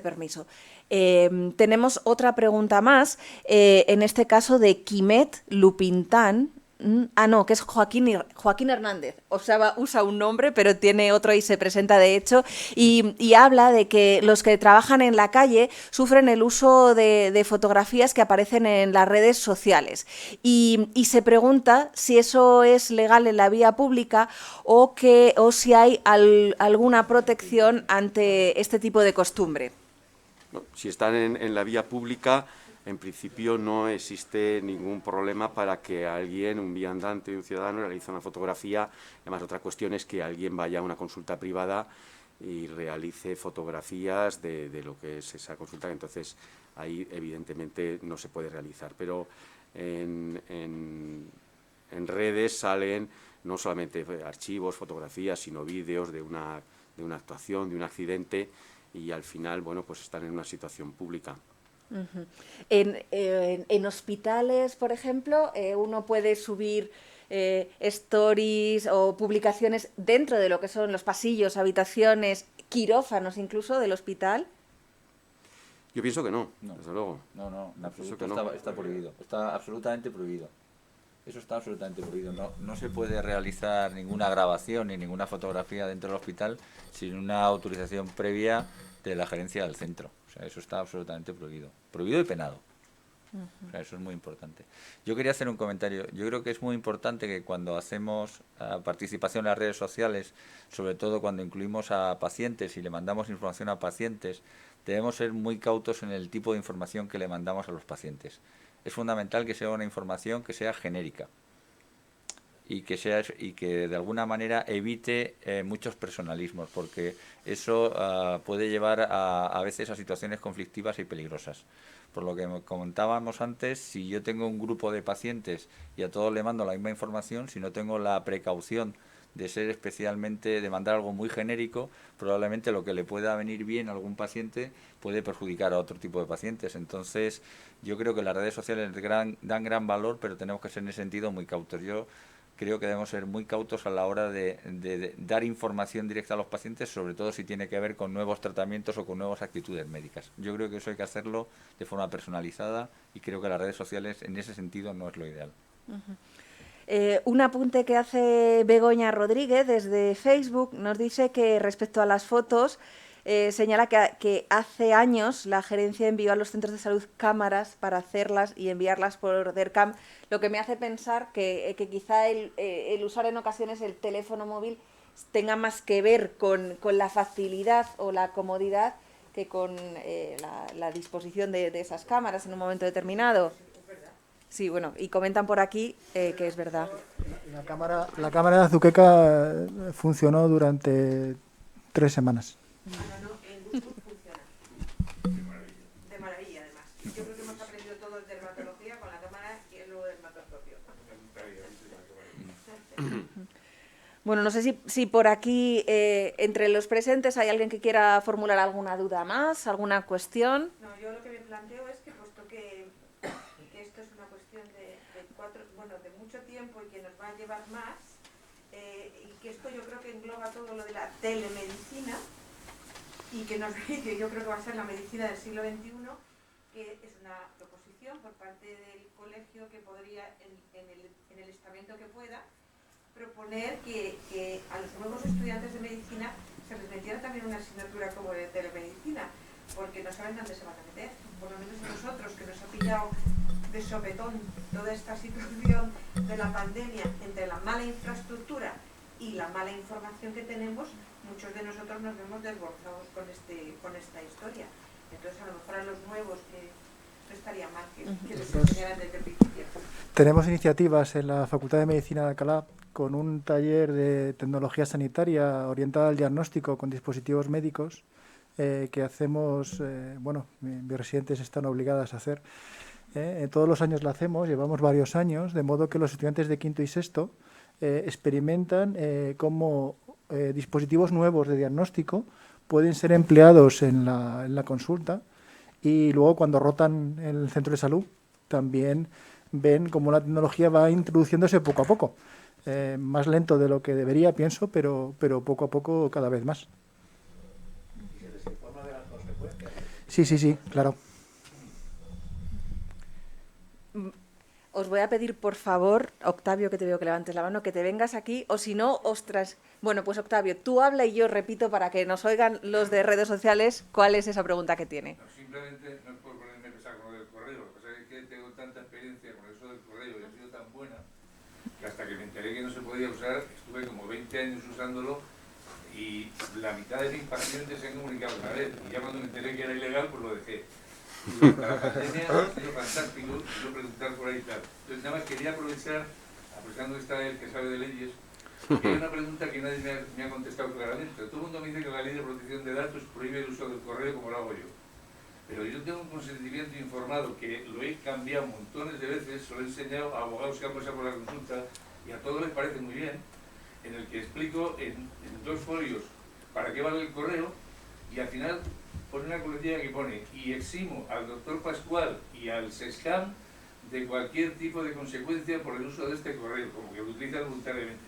permiso. Tenemos otra pregunta más, en este caso de Quimet Lupintán. No, que es Joaquín Hernández. O sea, usa un nombre, pero tiene otro y se presenta de hecho, y habla de que los que trabajan en la calle sufren el uso de fotografías que aparecen en las redes sociales. Y se pregunta si eso es legal en la vía pública o si hay alguna protección ante este tipo de costumbre. Bueno, si están en la vía pública, en principio no existe ningún problema para que alguien, un viandante, un ciudadano, realice una fotografía. Además, otra cuestión es que alguien vaya a una consulta privada y realice fotografías de lo que es esa consulta, entonces ahí evidentemente no se puede realizar. Pero en redes salen no solamente archivos, fotografías, sino vídeos de una actuación, de un accidente, y al final, bueno, pues están en una situación pública. Uh-huh. En hospitales, por ejemplo, uno puede subir stories o publicaciones dentro de lo que son los pasillos, habitaciones, quirófanos incluso del hospital. Yo pienso que no, desde luego. No, en absoluto está prohibido, está absolutamente prohibido. Eso está absolutamente prohibido. No se puede realizar ninguna grabación ni ninguna fotografía dentro del hospital sin una autorización previa de la gerencia del centro. O sea, eso está absolutamente prohibido. Prohibido y penado. O sea, eso es muy importante. Yo quería hacer un comentario. Yo creo que es muy importante que cuando hacemos participación en las redes sociales, sobre todo cuando incluimos a pacientes y le mandamos información a pacientes, debemos ser muy cautos en el tipo de información que le mandamos a los pacientes. Es fundamental que sea una información que sea genérica y que de alguna manera evite muchos personalismos, porque eso puede llevar a veces a situaciones conflictivas y peligrosas. Por lo que comentábamos antes, si yo tengo un grupo de pacientes y a todos le mando la misma información, si no tengo la precaución de ser especialmente, de mandar algo muy genérico, probablemente lo que le pueda venir bien a algún paciente puede perjudicar a otro tipo de pacientes. Entonces, yo creo que las redes sociales dan gran valor, pero tenemos que ser en ese sentido muy cautos. Yo creo que debemos ser muy cautos a la hora de dar información directa a los pacientes, sobre todo si tiene que ver con nuevos tratamientos o con nuevas actitudes médicas. Yo creo que eso hay que hacerlo de forma personalizada y creo que las redes sociales en ese sentido no es lo ideal. Un apunte que hace Begoña Rodríguez desde Facebook nos dice que respecto a las fotos, señala que hace años la gerencia envió a los centros de salud cámaras para hacerlas y enviarlas por DERCAM, lo que me hace pensar que quizá el usar en ocasiones el teléfono móvil tenga más que ver con la facilidad o la comodidad que con la disposición de esas cámaras en un momento determinado. Sí, bueno, y comentan por aquí que es verdad. La cámara de Azuqueca funcionó durante 3 semanas. En Google funciona. De maravilla, además. Yo creo que hemos aprendido todo de dermatología con la cámara y el nuevo dermatoscopio. Bueno, no sé si por aquí, entre los presentes, hay alguien que quiera formular alguna duda más, alguna cuestión. No, yo lo que me planteo es que, puesto que esto es una cuestión de mucho tiempo y que nos va a llevar más, y que esto yo creo que engloba todo lo de la telemedicina, y que yo creo que va a ser la medicina del siglo XXI, que es una proposición por parte del colegio que podría, en el estamento que pueda, proponer que a los nuevos estudiantes de medicina se les metiera también una asignatura como de telemedicina, porque no saben dónde se van a meter. Por lo menos nosotros, que nos ha pillado de sopetón toda esta situación de la pandemia, entre la mala infraestructura y la mala información que tenemos, muchos de nosotros nos vemos desbordados con esta historia. Entonces, a lo mejor a los nuevos que no estaría mal que les enseñaran desde el principio. Tenemos iniciativas en la Facultad de Medicina de Alcalá con un taller de tecnología sanitaria orientada al diagnóstico con dispositivos médicos que hacemos, mis residentes están obligadas a hacer. Todos los años lo hacemos, llevamos varios años, de modo que los estudiantes de quinto y sexto experimentan cómo dispositivos nuevos de diagnóstico pueden ser empleados en la consulta, y luego cuando rotan en el centro de salud también ven cómo la tecnología va introduciéndose poco a poco. Más lento de lo que debería, pienso, pero poco a poco cada vez más. ¿Y se les informa de las consecuencias? Sí, claro. Os voy a pedir, por favor, Octavio, que te veo que levantes la mano, que te vengas aquí, o si no, ostras. Bueno, pues Octavio, tú habla y yo repito para que nos oigan los de redes sociales cuál es esa pregunta que tiene. No, simplemente no es por ponerme pesado con lo del correo, lo que pasa es que tengo tanta experiencia con eso del correo y ha sido tan buena que hasta que me enteré que no se podía usar, estuve como 20 años usándolo y la mitad de mis pacientes se han comunicado una vez, y ya cuando me enteré que era ilegal, pues lo dejé. Y para la pandemia ha sido fantástico, yo preguntar por ahí y tal. Entonces nada más quería aprovechar, aprovechando que está el que sabe de leyes, porque hay una pregunta que nadie me ha contestado claramente. Todo el mundo me dice que la ley de protección de datos prohíbe el uso del correo como lo hago yo. Pero yo tengo un consentimiento informado que lo he cambiado montones de veces, se lo he enseñado a abogados que han pasado por la consulta y a todos les parece muy bien, en el que explico en 2 folios para qué vale el correo, y al final pone una coletilla que pone: y eximo al doctor Pascual y al SESCAM de cualquier tipo de consecuencia por el uso de este correo, como que lo utilizan voluntariamente.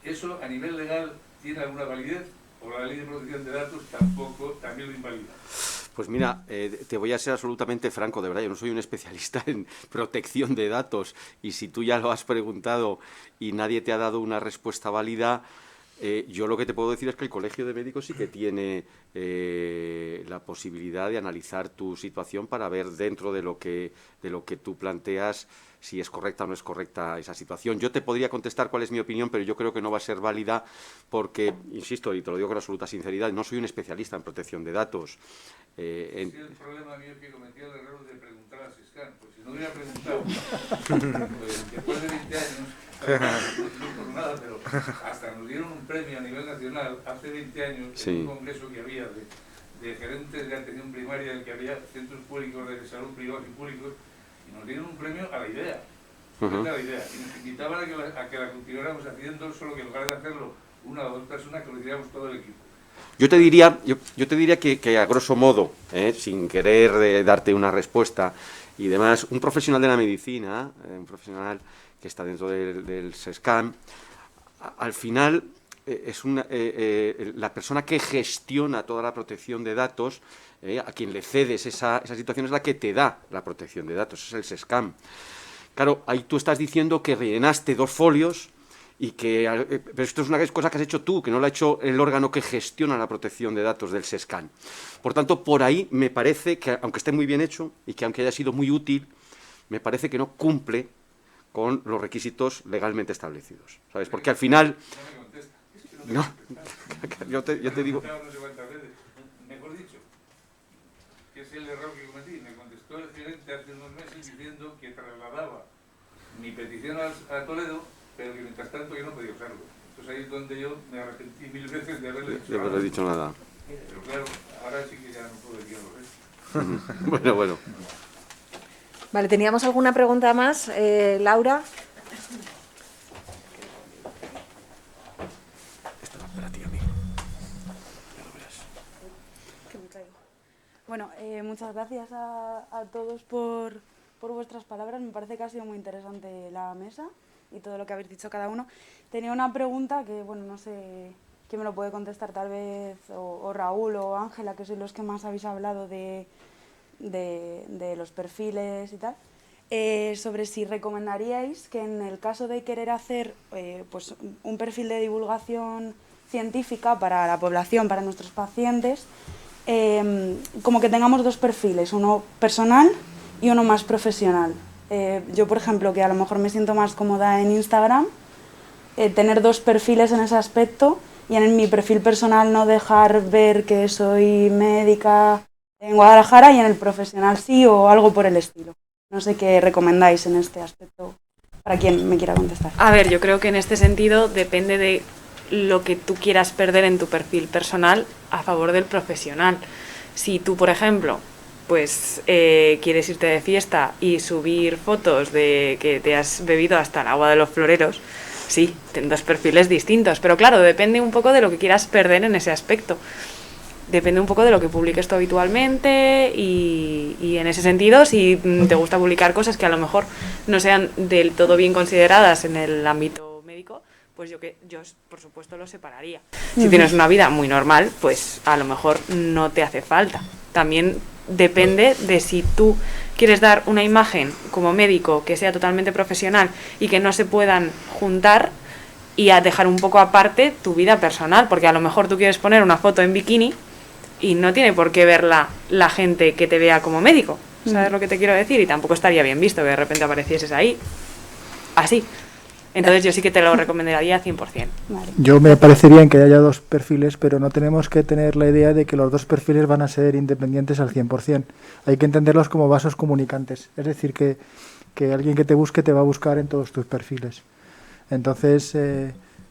¿Eso a nivel legal tiene alguna validez? ¿O la ley de protección de datos también lo invalida? Pues mira, te voy a ser absolutamente franco, de verdad, yo no soy un especialista en protección de datos, y si tú ya lo has preguntado y nadie te ha dado una respuesta válida, yo lo que te puedo decir es que el Colegio de Médicos sí que tiene la posibilidad de analizar tu situación para ver dentro de lo que tú planteas si es correcta o no es correcta esa situación. Yo te podría contestar cuál es mi opinión, pero yo creo que no va a ser válida porque, insisto, y te lo digo con absoluta sinceridad, no soy un especialista en protección de datos. Es que el problema mío es que cometí el error de preguntar a SESCAM, pues si no hubiera preguntado, pues después de 20 años, no por nada, pero hasta nos dieron un premio a nivel nacional hace 20 años en un congreso que había de gerentes de atención primaria, en el que había centros públicos de salud privados y públicos, y nos dieron un premio a la idea, a la idea, y nos invitaban a que la continuáramos haciendo, solo que en lugar de hacerlo una o dos personas que lo hiciéramos todo el equipo. Yo te diría que a grosso modo, sin querer darte una respuesta y demás, un profesional de la medicina, un profesional que está dentro del SESCAM, al final es la persona que gestiona toda la protección de datos, a quien le cedes esa situación es la que te da la protección de datos, es el SESCAM. Claro, ahí tú estás diciendo que rellenaste 2 folios y que... pero esto es una cosa que has hecho tú, que no lo ha hecho el órgano que gestiona la protección de datos del SESCAM. Por tanto, por ahí me parece que, aunque esté muy bien hecho y que aunque haya sido muy útil, me parece que no cumple con los requisitos legalmente establecidos, ¿sabes? Porque al final... No, yo te digo... Mejor dicho, que es el error que cometí. Me contestó el gerente hace unos meses diciendo que trasladaba mi petición a Toledo, pero que mientras tanto yo no podía usarlo. Entonces ahí es donde yo me arrepentí 1000 veces de haberle dicho. De haberle dicho nada. Pero claro, ahora sí que ya no puedo decirlo. Bueno. Vale, ¿teníamos alguna pregunta más, Laura? Esta va para ti, amigo. Ya lo verás. Que me caigo. Bueno, muchas gracias a todos por vuestras palabras. Me parece que ha sido muy interesante la mesa y todo lo que habéis dicho cada uno. Tenía una pregunta que, bueno, no sé quién me lo puede contestar, tal vez o Raúl o Ángela, que sois los que más habéis hablado de los perfiles y tal, sobre si recomendaríais que en el caso de querer hacer pues un perfil de divulgación científica para la población, para nuestros pacientes, como que tengamos 2 perfiles, uno personal y uno más profesional. Yo, por ejemplo, que a lo mejor me siento más cómoda en Instagram, tener 2 perfiles en ese aspecto y en mi perfil personal no dejar ver que soy médica en Guadalajara y en el profesional sí o algo por el estilo. No sé qué recomendáis en este aspecto para quien me quiera contestar. A ver, yo creo que en este sentido depende de lo que tú quieras perder en tu perfil personal a favor del profesional. Si tú, por ejemplo, pues quieres irte de fiesta y subir fotos de que te has bebido hasta el agua de los floreros, sí, ten 2 perfiles distintos, pero claro, depende un poco de lo que quieras perder en ese aspecto. Depende un poco de lo que publiques tú habitualmente y en ese sentido, si te gusta publicar cosas que a lo mejor no sean del todo bien consideradas en el ámbito médico, pues yo por supuesto lo separaría. Si tienes una vida muy normal, pues a lo mejor no te hace falta. También depende de si tú quieres dar una imagen como médico que sea totalmente profesional y que no se puedan juntar y a dejar un poco aparte tu vida personal, porque a lo mejor tú quieres poner una foto en bikini y no tiene por qué verla la gente que te vea como médico, ¿sabes lo que te quiero decir? Y tampoco estaría bien visto que de repente aparecieses ahí, así. Entonces yo sí que te lo recomendaría 100%. Vale. Yo me parece bien que haya 2 perfiles, pero no tenemos que tener la idea de que los 2 perfiles van a ser independientes al 100%. Hay que entenderlos como vasos comunicantes, es decir, que alguien que te busque te va a buscar en todos tus perfiles. Entonces,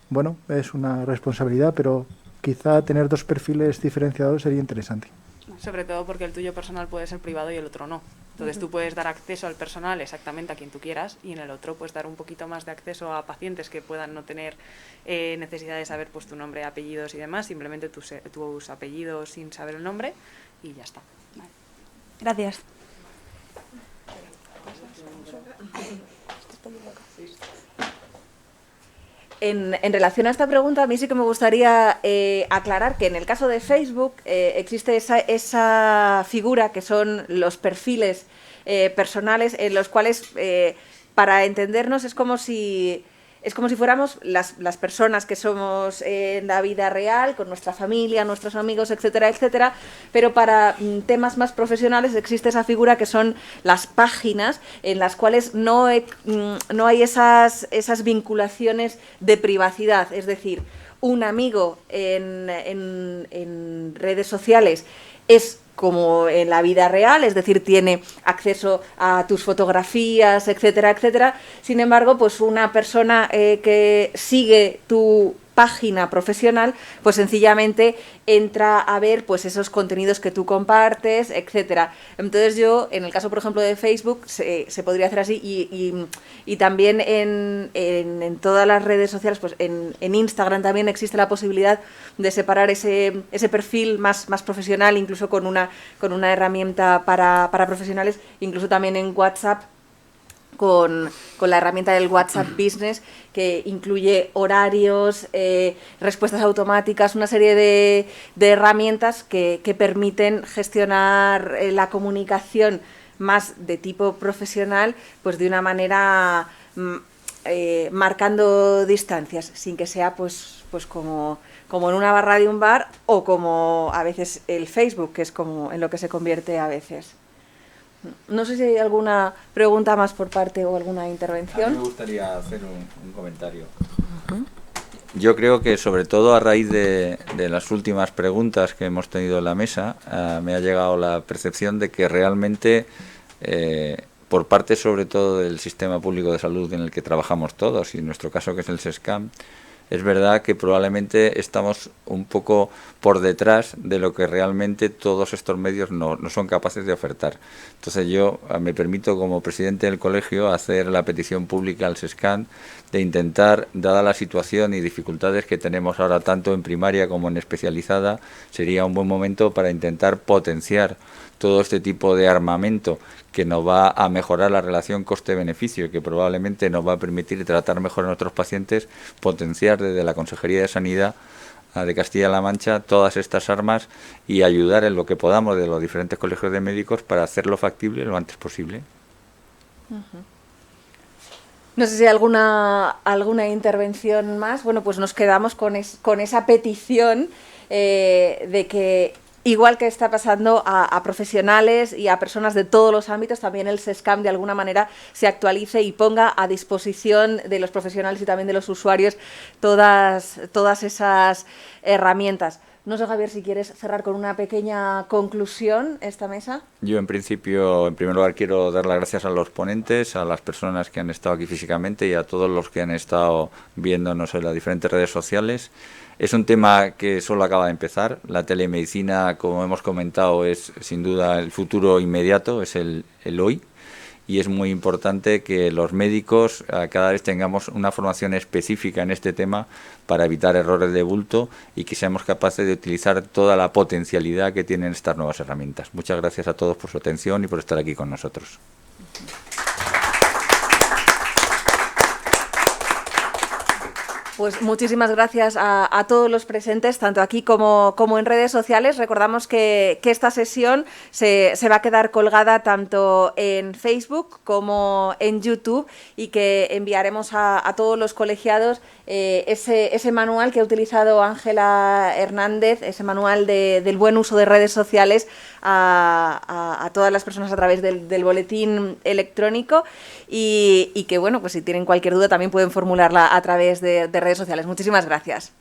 bueno, es una responsabilidad, pero quizá tener 2 perfiles diferenciados sería interesante. Sobre todo porque el tuyo personal puede ser privado y el otro no. Entonces tú puedes dar acceso al personal exactamente a quien tú quieras y en el otro puedes dar un poquito más de acceso a pacientes que puedan no tener necesidad de saber pues tu nombre, apellidos y demás, simplemente tus apellidos sin saber el nombre y ya está. Vale. Gracias. En relación a esta pregunta, a mí sí que me gustaría aclarar que en el caso de Facebook existe esa figura que son los perfiles personales en los cuales, para entendernos, es como si fuéramos las personas que somos en la vida real, con nuestra familia, nuestros amigos, etcétera, etcétera, pero para temas más profesionales existe esa figura que son las páginas en las cuales no hay esas vinculaciones de privacidad, es decir, un amigo en redes sociales es como en la vida real, es decir, tiene acceso a tus fotografías, etcétera, etcétera. Sin embargo, pues una persona que sigue tu página profesional, pues sencillamente entra a ver pues esos contenidos que tú compartes, etcétera. Entonces yo, en el caso por ejemplo de Facebook, se podría hacer así y también en todas las redes sociales, pues en Instagram también existe la posibilidad de separar ese perfil más profesional, incluso con una herramienta para profesionales, incluso también en WhatsApp, con la herramienta del WhatsApp Business, que incluye horarios, respuestas automáticas, una serie de herramientas que permiten gestionar la comunicación más de tipo profesional, pues de una manera marcando distancias, sin que sea pues como en una barra de un bar o como a veces el Facebook, que es como en lo que se convierte a veces. No sé si hay alguna pregunta más por parte o alguna intervención. A mí me gustaría hacer un comentario. Yo creo que sobre todo a raíz de las últimas preguntas que hemos tenido en la mesa, me ha llegado la percepción de que realmente, por parte sobre todo del sistema público de salud en el que trabajamos todos, y en nuestro caso que es el SESCAM, es verdad que probablemente estamos un poco por detrás de lo que realmente todos estos medios no son capaces de ofertar. Entonces yo me permito, como presidente del colegio, hacer la petición pública al SESCAM de intentar, dada la situación y dificultades que tenemos ahora tanto en primaria como en especializada, sería un buen momento para intentar potenciar todo este tipo de armamento que nos va a mejorar la relación coste-beneficio y que probablemente nos va a permitir tratar mejor a nuestros pacientes, potenciar desde la Consejería de Sanidad de Castilla-La Mancha todas estas armas y ayudar en lo que podamos de los diferentes colegios de médicos para hacerlo factible lo antes posible. No sé si hay alguna intervención más. Bueno, pues nos quedamos con esa petición de que, igual que está pasando a profesionales y a personas de todos los ámbitos, también el SESCAM de alguna manera se actualice y ponga a disposición de los profesionales y también de los usuarios todas esas herramientas. No sé, Javier, si quieres cerrar con una pequeña conclusión esta mesa. Yo, en principio, en primer lugar, quiero dar las gracias a los ponentes, a las personas que han estado aquí físicamente y a todos los que han estado viéndonos en las diferentes redes sociales. Es un tema que solo acaba de empezar. La telemedicina, como hemos comentado, es sin duda el futuro inmediato, es el hoy. Y es muy importante que los médicos cada vez tengamos una formación específica en este tema para evitar errores de bulto y que seamos capaces de utilizar toda la potencialidad que tienen estas nuevas herramientas. Muchas gracias a todos por su atención y por estar aquí con nosotros. Pues muchísimas gracias a todos los presentes, tanto aquí como en redes sociales. Recordamos que esta sesión se va a quedar colgada tanto en Facebook como en YouTube y que enviaremos a todos los colegiados ese manual que ha utilizado Ángela Hernández, ese manual del buen uso de redes sociales a todas las personas a través del boletín electrónico y que, bueno, pues si tienen cualquier duda también pueden formularla a través de redes sociales. Muchísimas gracias.